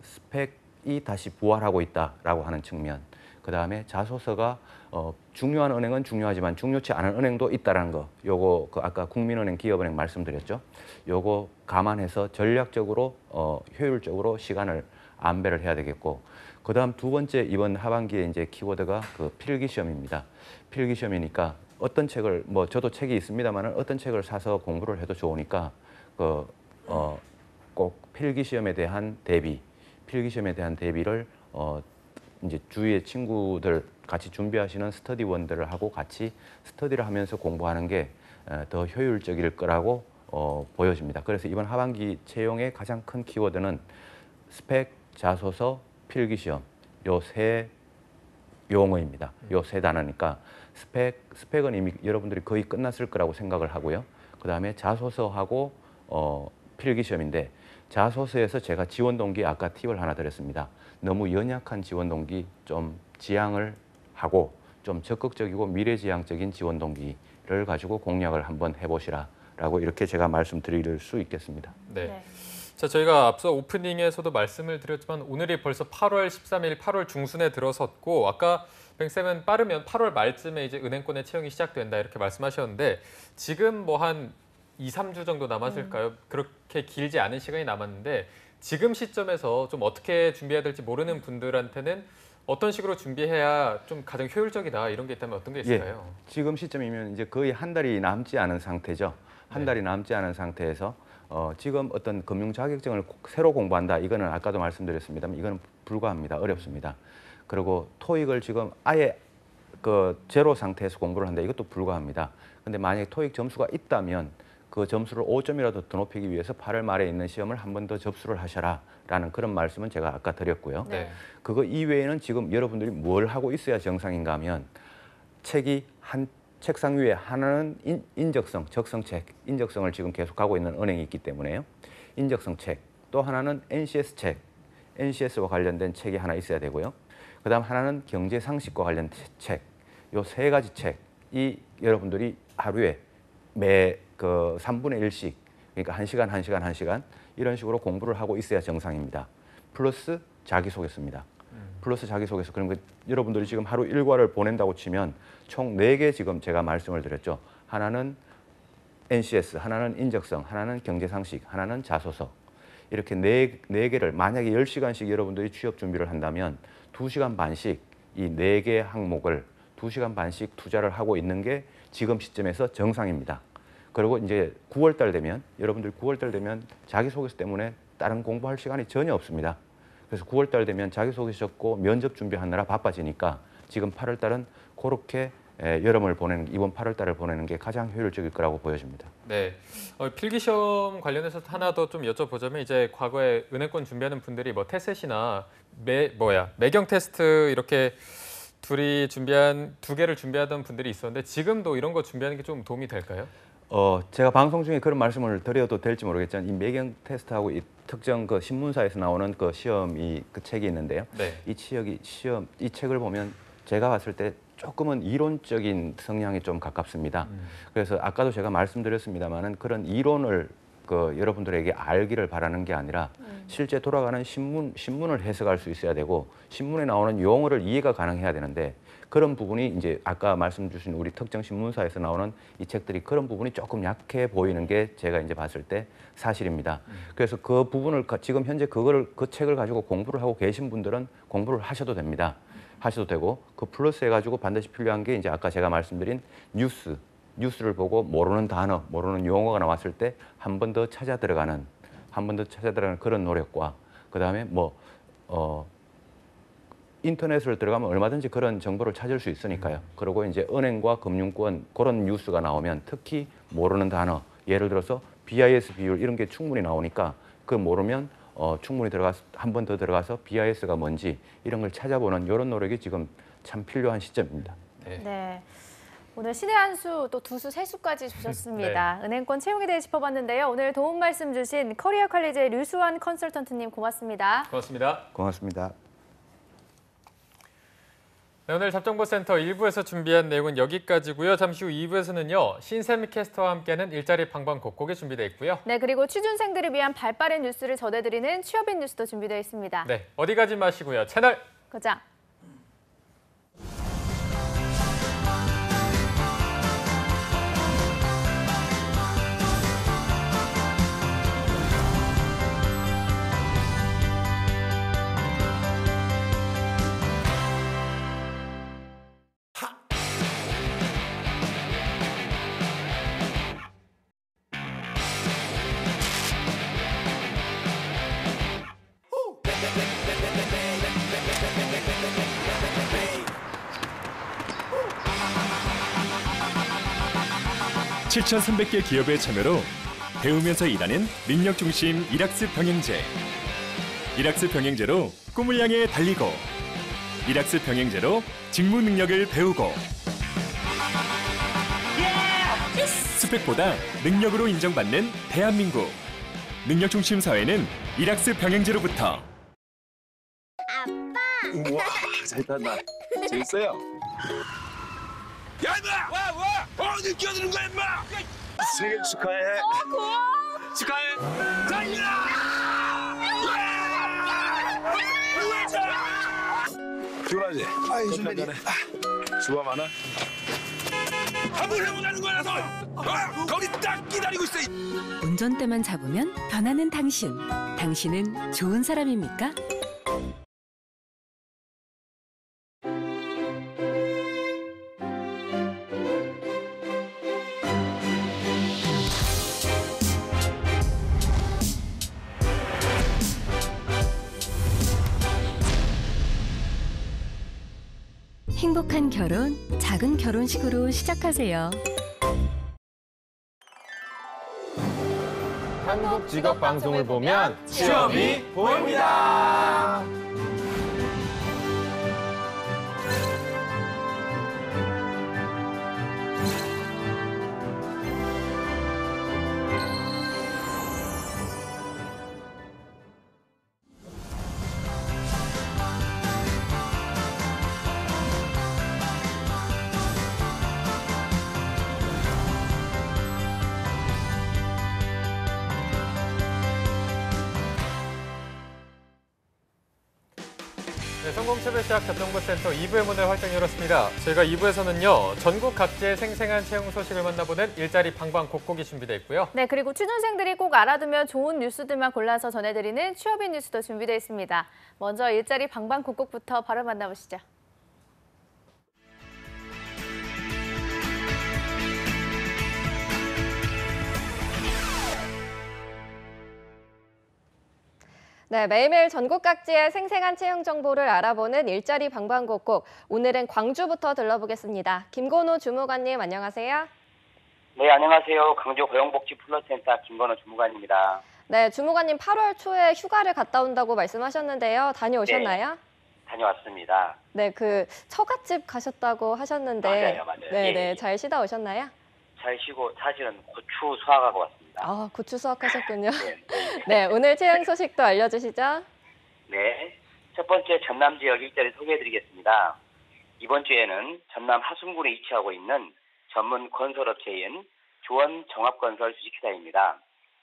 스펙이 다시 부활하고 있다라고 하는 측면. 그 다음에 자소서가 중요한 은행은 중요하지만 중요치 않은 은행도 있다라는 거. 요거 그 아까 국민은행, 기업은행 말씀드렸죠. 요거 감안해서 전략적으로 효율적으로 시간을 안배를 해야 되겠고. 그 다음 두 번째 이번 하반기에 이제 키워드가 그 필기 시험입니다. 필기 시험이니까 어떤 책을 뭐 저도 책이 있습니다만은 어떤 책을 사서 공부를 해도 좋으니까 꼭 필기 시험에 대한 대비, 필기 시험에 대한 대비를 이제 주위의 친구들 같이 준비하시는 스터디원들을 하고 같이 스터디를 하면서 공부하는 게 더 효율적일 거라고 보여집니다. 그래서 이번 하반기 채용의 가장 큰 키워드는 스펙, 자소서, 필기 시험 요 세 용어입니다. 요 세 단어니까 스펙은 이미 여러분들이 거의 끝났을 거라고 생각을 하고요. 그 다음에 자소서하고 필기 시험인데 자소서에서 제가 지원 동기 아까 팁을 하나 드렸습니다. 너무 연약한 지원 동기 좀 지향을 하고 좀 적극적이고 미래지향적인 지원 동기를 가지고 공략을 한번 해보시라라고 이렇게 제가 말씀드릴 수 있겠습니다. 네. 네. 자, 저희가 앞서 오프닝에서도 말씀을 드렸지만 오늘이 벌써 8월 13일, 8월 중순에 들어섰고 아까 뱅쌤은 빠르면 8월 말쯤에 이제 은행권의 채용이 시작된다 이렇게 말씀하셨는데 지금 뭐 한 2, 3주 정도 남았을까요? 그렇게 길지 않은 시간이 남았는데 지금 시점에서 좀 어떻게 준비해야 될지 모르는 분들한테는 어떤 식으로 준비해야 좀 가장 효율적이다 이런 게 있다면 어떤 게 있을까요? 예, 지금 시점이면 이제 거의 한 달이 남지 않은 상태죠. 한 달이 남지 않은 상태에서 지금 어떤 금융 자격증을 새로 공부한다 이거는 아까도 말씀드렸습니다만 이거는 불가합니다. 어렵습니다. 그리고 토익을 지금 아예 그 제로 상태에서 공부를 한다 이것도 불가합니다. 근데 만약에 토익 점수가 있다면 그 점수를 5점이라도 더 높이기 위해서 8월 말에 있는 시험을 한 번 더 접수를 하셔라라는 그런 말씀은 제가 아까 드렸고요. 네. 그거 이외에는 지금 여러분들이 뭘 하고 있어야 정상인가 하면 책이 한 책상 위에 하나는 인적성, 적성책, 인적성을 지금 계속하고 있는 은행이 있기 때문에요. 인적성 책, 또 하나는 NCS 책, NCS와 관련된 책이 하나 있어야 되고요. 그 다음 하나는 경제상식과 관련된 책, 요 세 가지 책이 여러분들이 하루에 매 그 3분의 1씩, 그러니까 1시간, 1시간, 1시간 이런 식으로 공부를 하고 있어야 정상입니다. 플러스 자기소개서입니다. 플러스 자기소개서. 그러면 여러분들이 지금 하루 일과를 보낸다고 치면 총 4개 지금 제가 말씀을 드렸죠. 하나는 NCS, 하나는 인적성, 하나는 경제상식, 하나는 자소서. 이렇게 네 개를 만약에 10시간씩 여러분들이 취업 준비를 한다면 2시간 반씩 이 4개 항목을 2시간 반씩 투자를 하고 있는 게 지금 시점에서 정상입니다. 그리고 이제 9월 달 되면 여러분들 9월 달 되면 자기소개서 때문에 다른 공부할 시간이 전혀 없습니다. 그래서 9월 달 되면 자기소개서 적고 면접 준비하느라 바빠지니까 지금 8월 달은 그렇게 여름을 보내는 이번 8월 달을 보내는 게 가장 효율적일 거라고 보여집니다. 네. 필기시험 관련해서 하나 더 좀 여쭤보자면 이제 과거에 은행권 준비하는 분들이 뭐 테셋이나 매경 테스트 이렇게 둘이 준비한 2개를 준비하던 분들이 있었는데 지금도 이런 거 준비하는 게 좀 도움이 될까요? 제가 방송 중에 그런 말씀을 드려도 될지 모르겠지만 이 매경 테스트하고 이 특정 그 신문사에서 나오는 그 시험이 그 책이 있는데요. 네. 이 책을 보면 제가 봤을 때 조금은 이론적인 성향이 좀 가깝습니다. 그래서 아까도 제가 말씀드렸습니다만은 그런 이론을 여러분들에게 알기를 바라는 게 아니라 실제 돌아가는 신문을 해석할 수 있어야 되고 신문에 나오는 용어를 이해가 가능해야 되는데 그런 부분이 이제 아까 말씀 주신 우리 특정 신문사에서 나오는 이 책들이 그런 부분이 조금 약해 보이는 게 제가 이제 봤을 때 사실입니다. 그래서 그 부분을 지금 현재 그 책을 가지고 공부를 하고 계신 분들은 공부를 하셔도 됩니다. 하셔도 되고 그 플러스 해가지고 반드시 필요한 게 이제 아까 제가 말씀드린 뉴스를 보고 모르는 단어, 모르는 용어가 나왔을 때 한 번 더 찾아 들어가는 그런 노력과 그다음에 인터넷을 들어가면 얼마든지 그런 정보를 찾을 수 있으니까요. 그리고 이제 은행과 금융권 그런 뉴스가 나오면 특히 모르는 단어, 예를 들어서 BIS 비율 이런 게 충분히 나오니까 그 모르면 충분히 한 번 더 들어가서 BIS가 뭔지 이런 걸 찾아보는 이런 노력이 지금 참 필요한 시점입니다. 네. 오늘 신의 한 수, 또 2수, 3수까지 주셨습니다. 네. 은행권 채용에 대해 짚어봤는데요. 오늘 도움 말씀 주신 커리어 칼리지의 류수환 컨설턴트님 고맙습니다. 고맙습니다. 고맙습니다. 네, 오늘 잡정보센터 1부에서 준비한 내용은 여기까지고요. 잠시 후 2부에서는요. 신세미 캐스터와 함께하는 일자리 방방곡곡이 준비되어 있고요. 네, 그리고 취준생들을 위한 발빠른 뉴스를 전해드리는 취업인 뉴스도 준비되어 있습니다. 네, 어디 가지 마시고요. 채널 고정. (7,300개) 기업의 참여로 배우면서 일하는 능력 중심 일학습 병행제. 일학습 병행제로 꿈을 향해 달리고, 일학습 병행제로 직무 능력을 배우고. 스펙보다 능력으로 인정받는 대한민국. 능력 중심 사회는 일학습 병행제로부터. 우와, 잘 탔나? 재밌어요? 야, 임마! 와! 어딜 끼어드는 거야, 임마! 생일 축하해. 고마워! 축하해! 달리라! 피곤하지? 아이, 선배님. 수고 많아? 한번 해보자는 거라서! 거기 딱 기다리고 있어! 운전대만 잡으면 변하는 당신. 당신은 좋은 사람입니까? 행복한 결혼, 작은 결혼식으로 시작하세요. 한국 직업 방송을 보면 취업이 보입니다! 성공체별시작 접정보센터 2부의 문을 활짝 열었습니다. 저희가 2부에서는요. 전국 각지의 생생한 채용 소식을 만나보는 일자리 방방곡곡이 준비되어 있고요. 네, 그리고 취준생들이 꼭 알아두면 좋은 뉴스들만 골라서 전해드리는 취업인 뉴스도 준비되어 있습니다. 먼저 일자리 방방곡곡부터 바로 만나보시죠. 네, 매일매일 전국 각지의 생생한 채용 정보를 알아보는 일자리 방방곡곡. 오늘은 광주부터 들러보겠습니다. 김건우 주무관님 안녕하세요. 네, 안녕하세요. 강주 고용복지플러스센터 김건우 주무관입니다. 네, 주무관님 8월 초에 휴가를 갔다 온다고 말씀하셨는데요. 다녀오셨나요? 네, 다녀왔습니다. 네, 그 처갓집 가셨다고 하셨는데 맞아요. 네, 예, 네, 예. 잘 쉬다 오셨나요? 잘 쉬고 사실은 고추 수확하고 왔습니다. 아, 고추 수확하셨군요. 네, 네. 네, 오늘 채용 소식도 알려주시죠. 네, 첫 번째 전남 지역 일자리 소개해드리겠습니다. 이번 주에는 전남 하순군에 위치하고 있는 전문 건설업체인 조원정합건설 주식회사입니다.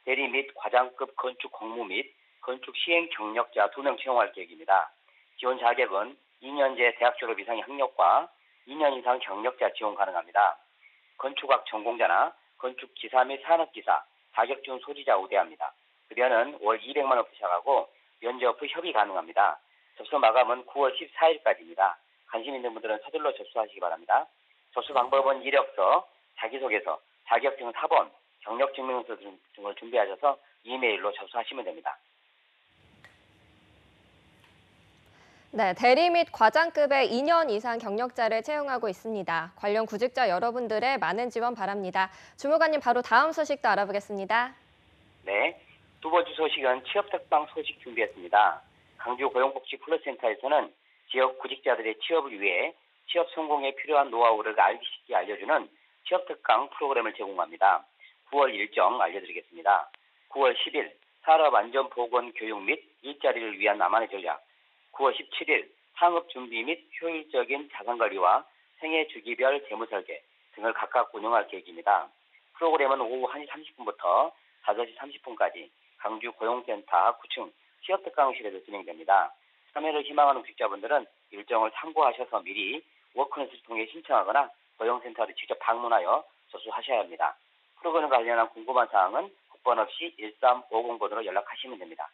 대리 및 과장급 건축 공무 및 건축 시행 경력자 2명 채용할 계획입니다. 지원 자격은 2년제 대학 졸업 이상의 학력과 2년 이상 경력자 지원 가능합니다. 건축학 전공자나 건축기사 및 산업기사, 자격증 소지자 우대합니다. 급여는 월 200만 원 시작하고 면접 후 협의 가능합니다. 접수 마감은 9월 14일까지입니다. 관심 있는 분들은 서둘러 접수하시기 바랍니다. 접수 방법은 이력서, 자기소개서, 자격증 사본, 경력증명서 등을 준비하셔서 이메일로 접수하시면 됩니다. 네, 대리 및 과장급의 2년 이상 경력자를 채용하고 있습니다. 관련 구직자 여러분들의 많은 지원 바랍니다. 주무관님 바로 다음 소식도 알아보겠습니다. 네, 두 번째 소식은 취업특방 소식 준비했습니다. 강주 고용복지플러스센터에서는 지역 구직자들의 취업을 위해 취업 성공에 필요한 노하우를 알기 쉽게 알려주는 취업특강 프로그램을 제공합니다. 9월 일정 알려드리겠습니다. 9월 10일 산업안전보건교육 및 일자리를 위한 나만의 전략, 9월 17일 창업준비 및 효율적인 자산관리와 생애주기별 재무설계 등을 각각 운영할 계획입니다. 프로그램은 오후 1시 30분부터 5시 30분까지 강주 고용센터 9층 취업특강실에서 진행됩니다. 참여를 희망하는 구직자분들은 일정을 참고하셔서 미리 워크넷을 통해 신청하거나 고용센터를 직접 방문하여 접수하셔야 합니다. 프로그램 관련한 궁금한 사항은 국번 없이 1350번으로 연락하시면 됩니다.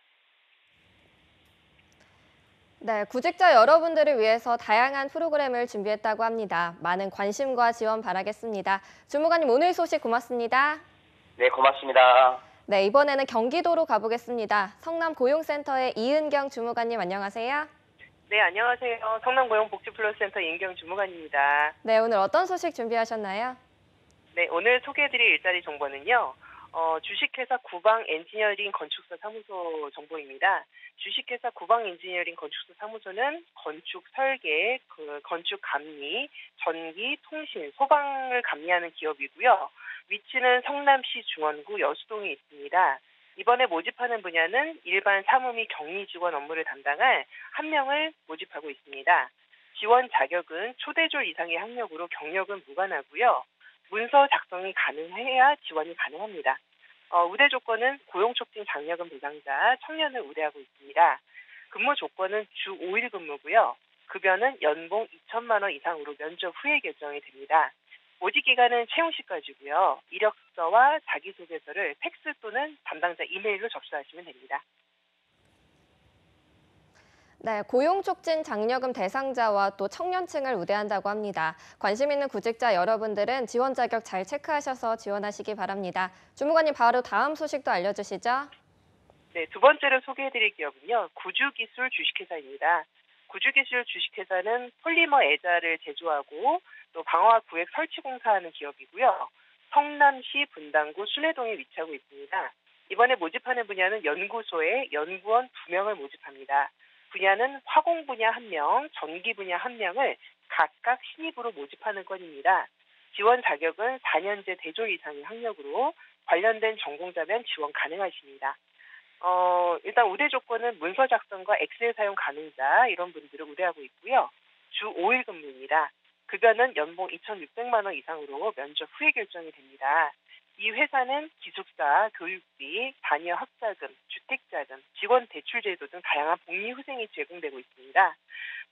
네, 구직자 여러분들을 위해서 다양한 프로그램을 준비했다고 합니다. 많은 관심과 지원 바라겠습니다. 주무관님 오늘 소식 고맙습니다. 네, 고맙습니다. 네, 이번에는 경기도로 가보겠습니다. 성남고용센터의 이은경 주무관님 안녕하세요. 네, 안녕하세요. 성남고용복지플러스센터 이은경 주무관입니다. 네, 오늘 어떤 소식 준비하셨나요? 네, 오늘 소개해드릴 일자리 정보는요. 주식회사 구방 엔지니어링 건축사 사무소 정보입니다. 주식회사 구방 엔지니어링 건축사 사무소는 건축 설계, 건축 감리, 전기, 통신, 소방을 감리하는 기업이고요. 위치는 성남시 중원구 여수동에 있습니다. 이번에 모집하는 분야는 일반 사무 및 격리 직원 업무를 담당할 1명을 모집하고 있습니다. 지원 자격은 초대졸 이상의 학력으로 경력은 무관하고요. 문서 작성이 가능해야 지원이 가능합니다. 우대 조건은 고용촉진 장려금 대상자, 청년을 우대하고 있습니다. 근무 조건은 주 5일 근무고요. 급여는 연봉 2천만 원 이상으로 면접 후에 결정이 됩니다. 모집 기간은 채용 시까지고요. 이력서와 자기소개서를 팩스 또는 담당자 이메일로 접수하시면 됩니다. 네, 고용촉진 장려금 대상자와 또 청년층을 우대한다고 합니다. 관심 있는 구직자 여러분들은 지원 자격 잘 체크하셔서 지원하시기 바랍니다. 주무관님 바로 다음 소식도 알려주시죠. 네, 두 번째로 소개해드릴 기업은요. 구주기술 주식회사입니다. 구주기술 주식회사는 폴리머 애자를 제조하고 또 방화학 구획 설치 공사하는 기업이고요. 성남시 분당구 순회동에 위치하고 있습니다. 이번에 모집하는 분야는 연구소에 연구원 2명을 모집합니다. 분야는 화공 분야 1명, 전기 분야 1명을 각각 신입으로 모집하는 건입니다. 지원 자격은 4년제 대졸 이상의 학력으로 관련된 전공자면 지원 가능하십니다. 일단 우대 조건은 문서 작성과 엑셀 사용 가능자 이런 분들을 우대하고 있고요. 주 5일 근무입니다. 급여는 연봉 2,600만 원 이상으로 면접 후에 결정이 됩니다. 이 회사는 기숙사, 교육비, 자녀 학자금, 주택자금, 직원 대출 제도 등 다양한 복리 후생이 제공되고 있습니다.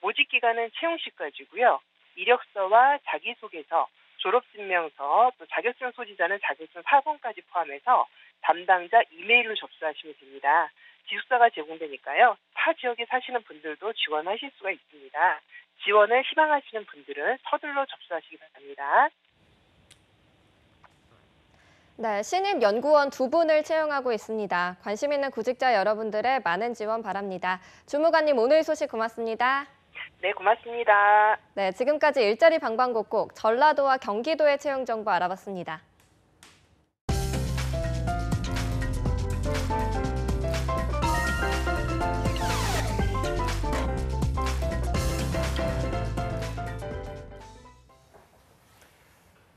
모집 기간은 채용시까지고요. 이력서와 자기소개서, 졸업증명서, 또 자격증 소지자는 자격증 사본까지 포함해서 담당자 이메일로 접수하시면 됩니다. 기숙사가 제공되니까요. 타 지역에 사시는 분들도 지원하실 수가 있습니다. 지원을 희망하시는 분들은 서둘러 접수하시기 바랍니다. 네, 신입 연구원 2분을 채용하고 있습니다. 관심 있는 구직자 여러분들의 많은 지원 바랍니다. 주무관님 오늘 소식 고맙습니다. 네, 고맙습니다. 네, 지금까지 일자리 방방곡곡 전라도와 경기도의 채용 정보 알아봤습니다.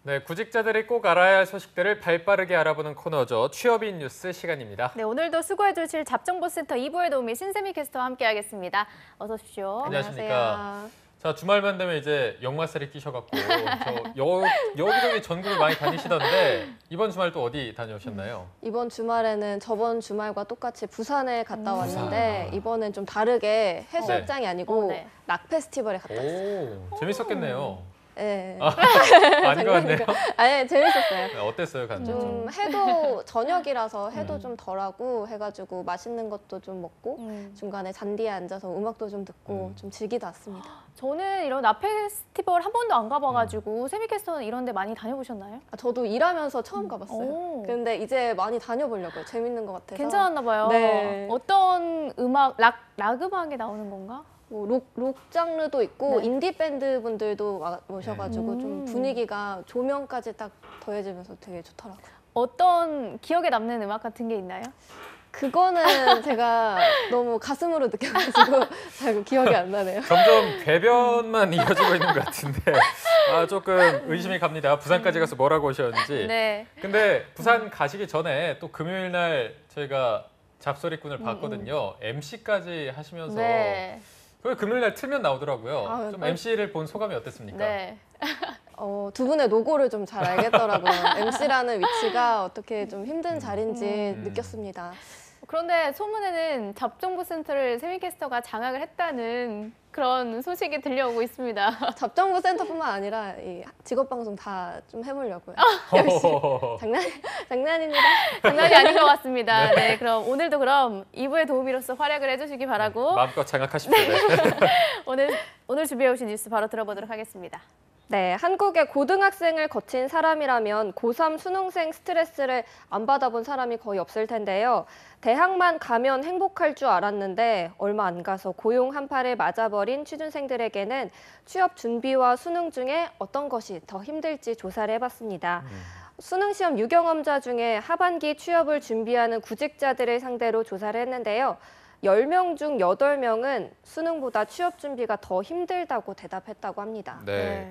네, 구직자들이 꼭 알아야 할 소식들을 발빠르게 알아보는 코너죠. 취업인 뉴스 시간입니다. 네, 오늘도 수고해 주실 잡정보센터 2부의 도우미 신세미 캐스터와 함께하겠습니다. 어서 오십시오. 안녕하십니까. 안녕하세요. 자, 주말만 되면 이제 역마살이 끼셔갖고 여기저기 전국을 많이 다니시던데 이번 주말 또 어디 다녀오셨나요? 이번 주말에는 저번 주말과 똑같이 부산에 갔다 왔는데 이번엔 좀 다르게 해수욕장이 아니고 락 페스티벌에 갔다 왔어요. 오, 재밌었겠네요. 네. 안 가봤네요? 아니, 재밌었어요. 어땠어요, 간지? 좀 해도 저녁이라서 해도 좀 덜하고 해가지고 맛있는 것도 좀 먹고 중간에 잔디에 앉아서 음악도 좀 듣고 좀 즐기다 왔습니다. 저는 이런 락 페스티벌 한 번도 안 가봐가지고 세미캐스터는 이런 데 많이 다녀보셨나요? 저도 일하면서 처음 가봤어요. 근데 이제 많이 다녀보려고요. 재밌는 것 같아서. 괜찮았나 봐요. 네. 어떤 음악, 락 음악이 나오는 건가? 뭐 록 장르도 있고 네. 인디 밴드 분들도 모셔가지고 좀 분위기가 조명까지 딱 더해지면서 되게 좋더라고요. 어떤 기억에 남는 음악 같은 게 있나요? 그거는 제가 너무 가슴으로 느껴가지고 잘 기억이 안 나네요. 점점 궤변만 이어지고 있는 것 같은데 조금 의심이 갑니다. 부산까지 가서 뭐라고 오셨는지. 네. 근데 부산 가시기 전에 또 금요일 날 저희가 잡소리꾼을 봤거든요. MC까지 하시면서 네. 그 금요일 날 틀면 나오더라고요. 좀 MC를 본 소감이 어땠습니까? 네. 두 분의 노고를 좀 잘 알겠더라고요. MC라는 위치가 어떻게 좀 힘든 자리인지 느꼈습니다. 그런데 소문에는 잡정보센터를 세미캐스터가 장악을 했다는 그런 소식이 들려오고 있습니다. 잡정보센터뿐만 아니라 이 직업방송 다 좀 해보려고요. 장난입니다. 장난이 아닌 것 같습니다. 네, 그럼 오늘도 그럼 2부의 도우미로서 활약을 해주시기 바라고 마음껏 장악하십시오. 오늘 준비해 오신 뉴스 바로 들어보도록 하겠습니다. 네, 한국의 고등학생을 거친 사람이라면 고3 수능생 스트레스를 안 받아본 사람이 거의 없을 텐데요. 대학만 가면 행복할 줄 알았는데 얼마 안 가서 고용 한파를 맞아버린 취준생들에게는 취업 준비와 수능 중에 어떤 것이 더 힘들지 조사를 해봤습니다. 수능시험 유경험자 중에 하반기 취업을 준비하는 구직자들을 상대로 조사를 했는데요. 10명 중 8명은 수능보다 취업 준비가 더 힘들다고 대답했다고 합니다. 네.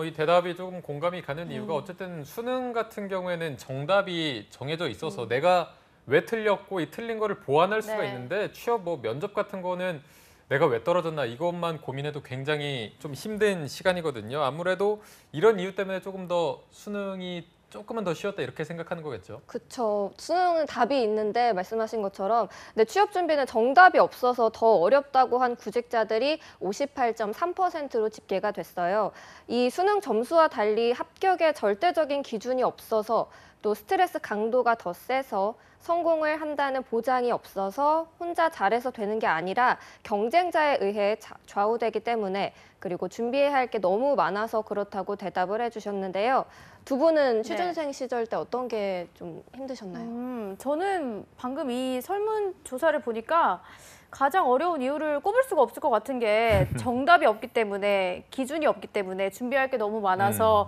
이 대답이 조금 공감이 가는 이유가 어쨌든 수능 같은 경우에는 정답이 정해져 있어서 내가 왜 틀렸고 이 틀린 거를 보완할 수가 있는데 취업 뭐 면접 같은 거는 내가 왜 떨어졌나 이것만 고민해도 굉장히 좀 힘든 시간이거든요. 아무래도 이런 이유 때문에 조금 더 수능이 조금은 더 쉬웠다 이렇게 생각하는 거겠죠. 그렇죠. 수능은 답이 있는데 말씀하신 것처럼 근데 취업 준비는 정답이 없어서 더 어렵다고 한 구직자들이 58.3%로 집계가 됐어요. 이 수능 점수와 달리 합격의 절대적인 기준이 없어서 또 스트레스 강도가 더 세서 성공을 한다는 보장이 없어서 혼자 잘해서 되는 게 아니라 경쟁자에 의해 좌우되기 때문에 그리고 준비해야 할 게 너무 많아서 그렇다고 대답을 해주셨는데요. 두 분은 취준생 시절 때 어떤 게 좀 힘드셨나요? 저는 방금 이 설문조사를 보니까 가장 어려운 이유를 꼽을 수가 없을 것 같은 게 정답이 없기 때문에 기준이 없기 때문에 준비할 게 너무 많아서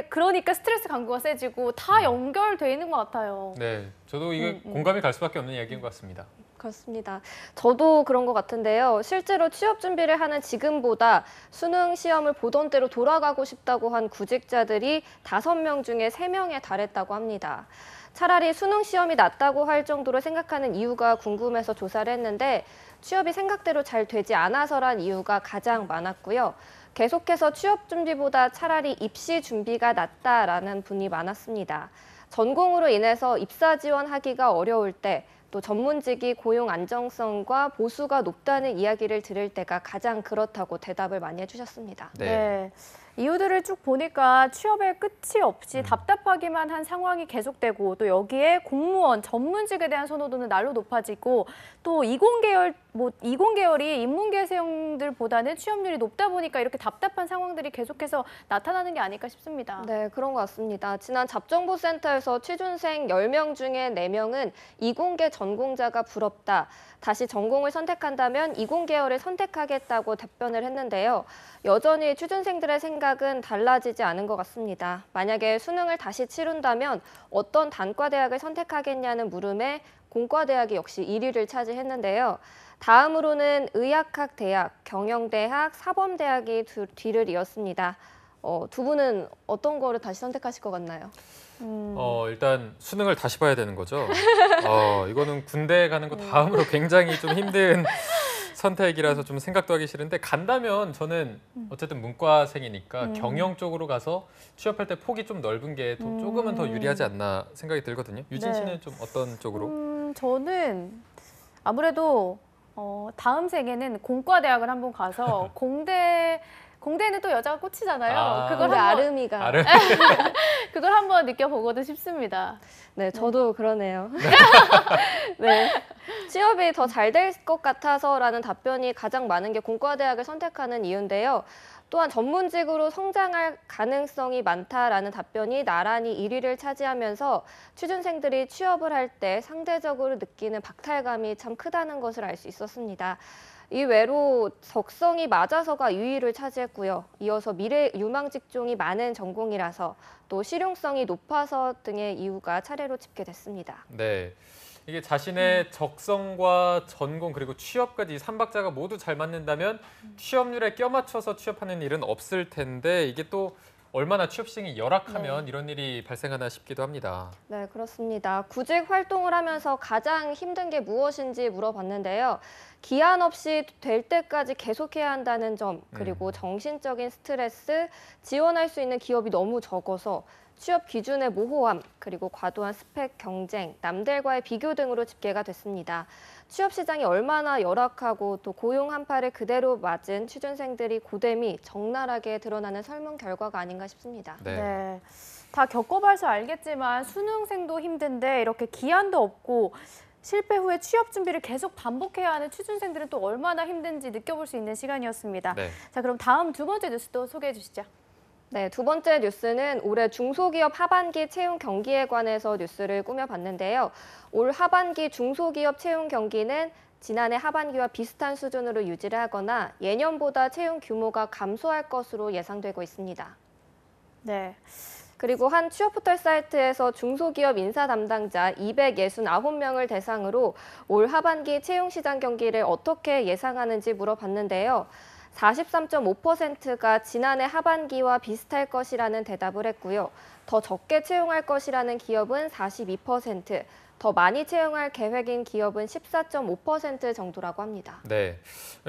그러니까 스트레스 강도가 세지고 다 연결돼 있는 것 같아요. 네, 저도 이게 공감이 갈 수밖에 없는 이야기인 것 같습니다. 그렇습니다. 저도 그런 것 같은데요. 실제로 취업 준비를 하는 지금보다 수능 시험을 보던 때로 돌아가고 싶다고 한 구직자들이 5명 중에 3명에 달했다고 합니다. 차라리 수능 시험이 낫다고 할 정도로 생각하는 이유가 궁금해서 조사를 했는데 취업이 생각대로 잘 되지 않아서란 이유가 가장 많았고요. 계속해서 취업 준비보다 차라리 입시 준비가 낫다라는 분이 많았습니다. 전공으로 인해서 입사 지원하기가 어려울 때 또 전문직이 고용 안정성과 보수가 높다는 이야기를 들을 때가 가장 그렇다고 대답을 많이 해주셨습니다. 네. 이유들을 쭉 보니까 취업에 끝이 없이 답답하기만 한 상황이 계속되고 또 여기에 공무원, 전문직에 대한 선호도는 날로 높아지고 또 이공계열이 인문계열생들보다는 취업률이 높다 보니까 이렇게 답답한 상황들이 계속해서 나타나는 게 아닐까 싶습니다. 네, 그런 것 같습니다. 지난 잡정보센터에서 취준생 10명 중에 4명은 이공계 전공자가 부럽다. 다시 전공을 선택한다면 이공계열을 선택하겠다고 답변을 했는데요. 여전히 취준생들의 생각은 달라지지 않은 것 같습니다. 만약에 수능을 다시 치룬다면 어떤 단과대학을 선택하겠냐는 물음에 공과대학이 역시 1위를 차지했는데요. 다음으로는 의학학대학, 경영대학, 사범대학이 뒤를 이었습니다. 두 분은 어떤 거를 다시 선택하실 것 같나요? 일단 수능을 다시 봐야 되는 거죠. 이거는 군대 가는 거 다음으로 굉장히 좀 힘든 선택이라서 좀 생각도 하기 싫은데 간다면 저는 어쨌든 문과생이니까 경영 쪽으로 가서 취업할 때 폭이 좀 넓은 게 조금은 더 유리하지 않나 생각이 들거든요. 유진 씨는 좀 어떤 쪽으로? 저는 아무래도 다음 생에는 공과대학을 한번 가서 공대는 또 여자가 꽂히잖아요. 그걸 아름이가. 그걸 한번 느껴보고도 싶습니다. 네, 저도 그러네요. 네, 취업이 더 잘 될 것 같아서라는 답변이 가장 많은 게 공과대학을 선택하는 이유인데요. 또한 전문직으로 성장할 가능성이 많다라는 답변이 나란히 1위를 차지하면서 취준생들이 취업을 할 때 상대적으로 느끼는 박탈감이 참 크다는 것을 알 수 있었습니다. 이외로 적성이 맞아서가 2위를 차지했고요. 이어서 미래 유망 직종이 많은 전공이라서 또 실용성이 높아서 등의 이유가 차례로 집계됐습니다. 네, 이게 자신의 적성과 전공 그리고 취업까지 3박자가 모두 잘 맞는다면 취업률에 껴맞춰서 취업하는 일은 없을 텐데 이게 또 얼마나 취업 시장이 열악하면 이런 일이 발생하나 싶기도 합니다. 네, 그렇습니다. 구직 활동을 하면서 가장 힘든 게 무엇인지 물어봤는데요. 기한 없이 될 때까지 계속해야 한다는 점, 그리고 정신적인 스트레스, 지원할 수 있는 기업이 너무 적어서 취업 기준의 모호함, 그리고 과도한 스펙 경쟁, 남들과의 비교 등으로 집계가 됐습니다. 취업 시장이 얼마나 열악하고 또 고용 한파를 그대로 맞은 취준생들이 고됨이 적나라하게 드러나는 설문 결과가 아닌가 싶습니다. 네. 다 겪어봐서 알겠지만 수능생도 힘든데 이렇게 기한도 없고 실패 후에 취업 준비를 계속 반복해야 하는 취준생들은 또 얼마나 힘든지 느껴볼 수 있는 시간이었습니다. 자, 그럼 다음 두 번째 뉴스도 소개해 주시죠. 네, 두 번째 뉴스는 올해 중소기업 하반기 채용 경기에 관해서 뉴스를 꾸며봤는데요. 올 하반기 중소기업 채용 경기는 지난해 하반기와 비슷한 수준으로 유지를 하거나 예년보다 채용 규모가 감소할 것으로 예상되고 있습니다. 네. 그리고 한 취업포털 사이트에서 중소기업 인사 담당자 269명을 대상으로 올 하반기 채용 시장 경기를 어떻게 예상하는지 물어봤는데요. 43.5%가 지난해 하반기와 비슷할 것이라는 대답을 했고요. 더 적게 채용할 것이라는 기업은 42%, 더 많이 채용할 계획인 기업은 14.5% 정도라고 합니다. 네,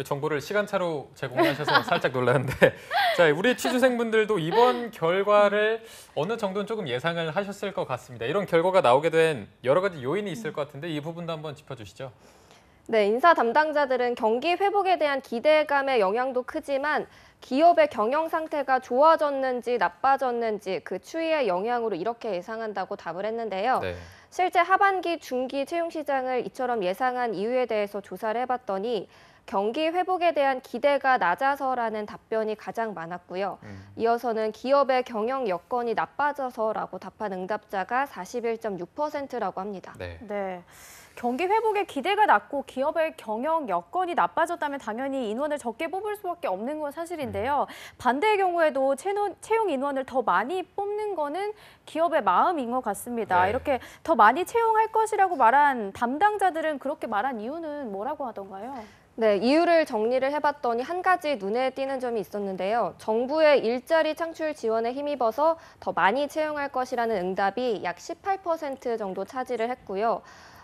정보를 시간차로 제공하셔서 살짝 놀랐는데 자, 우리 취준생분들도 이번 결과를 어느 정도는 조금 예상을 하셨을 것 같습니다. 이런 결과가 나오게 된 여러 가지 요인이 있을 것 같은데 이 부분도 한번 짚어주시죠. 네, 인사 담당자들은 경기 회복에 대한 기대감의 영향도 크지만 기업의 경영 상태가 좋아졌는지 나빠졌는지 그 추이의 영향으로 이렇게 예상한다고 답을 했는데요. 실제 하반기 중기 채용 시장을 이처럼 예상한 이유에 대해서 조사를 해봤더니 경기 회복에 대한 기대가 낮아서라는 답변이 가장 많았고요. 이어서는 기업의 경영 여건이 나빠져서라고 답한 응답자가 41.6%라고 합니다. 네. 경기 회복에 기대가 낮고 기업의 경영 여건이 나빠졌다면 당연히 인원을 적게 뽑을 수밖에 없는 건 사실인데요. 반대의 경우에도 채용 인원을 더 많이 뽑는 거는 기업의 마음인 것 같습니다. 이렇게 더 많이 채용할 것이라고 말한 담당자들은 그렇게 말한 이유는 뭐라고 하던가요? 네, 이유를 정리를 해봤더니 한 가지 눈에 띄는 점이 있었는데요. 정부의 일자리 창출 지원에 힘입어서 더 많이 채용할 것이라는 응답이 약 18% 정도 차지를 했고요.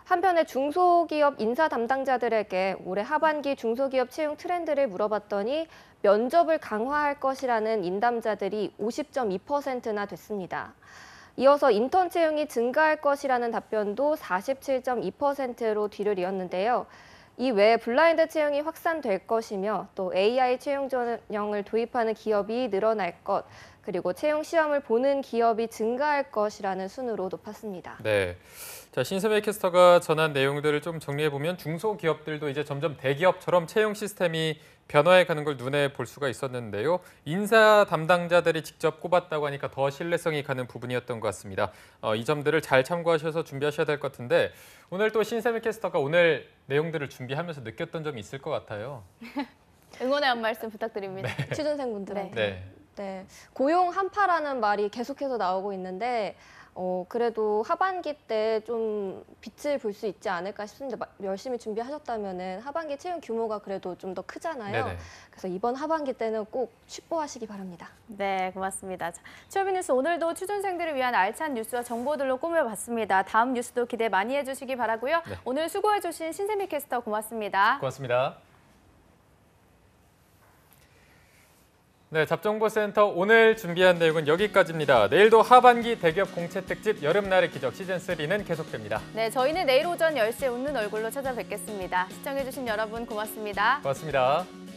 한편에 중소기업 인사 담당자들에게 올해 하반기 중소기업 채용 트렌드를 물어봤더니 면접을 강화할 것이라는 인담자들이 50.2%나 됐습니다. 이어서 인턴 채용이 증가할 것이라는 답변도 47.2%로 뒤를 이었는데요. 이 외에 블라인드 채용이 확산될 것이며 또 AI 채용 전형을 도입하는 기업이 늘어날 것, 그리고 채용 시험을 보는 기업이 증가할 것이라는 순으로 높았습니다. 네. 자, 신세미 캐스터가 전한 내용들을 좀 정리해보면 중소기업들도 이제 점점 대기업처럼 채용 시스템이 변화해가는 걸 눈에 볼 수가 있었는데요. 인사 담당자들이 직접 꼽았다고 하니까 더 신뢰성이 가는 부분이었던 것 같습니다. 이 점들을 잘 참고하셔서 준비하셔야 될 것 같은데 오늘 또 신세미 캐스터가 오늘 내용들을 준비하면서 느꼈던 점이 있을 것 같아요. 응원의 한 말씀 부탁드립니다. 네. 취준생분들한테. 네. 고용 한파라는 말이 계속해서 나오고 있는데 그래도 하반기 때 좀 빛을 볼 수 있지 않을까 싶은데 열심히 준비하셨다면은 하반기 채용 규모가 그래도 좀 더 크잖아요. 네네. 그래서 이번 하반기 때는 꼭 취뽀하시기 바랍니다. 네, 고맙습니다. 취업인 뉴스 오늘도 취준생들을 위한 알찬 뉴스와 정보들로 꾸며봤습니다. 다음 뉴스도 기대 많이 해주시기 바라고요. 네. 오늘 수고해주신 신세미 캐스터 고맙습니다. 고맙습니다. 네, 잡정보센터 오늘 준비한 내용은 여기까지입니다. 내일도 하반기 대기업 공채 특집 여름날의 기적 시즌3는 계속됩니다. 네, 저희는 내일 오전 10시에 웃는 얼굴로 찾아뵙겠습니다. 시청해주신 여러분 고맙습니다. 고맙습니다.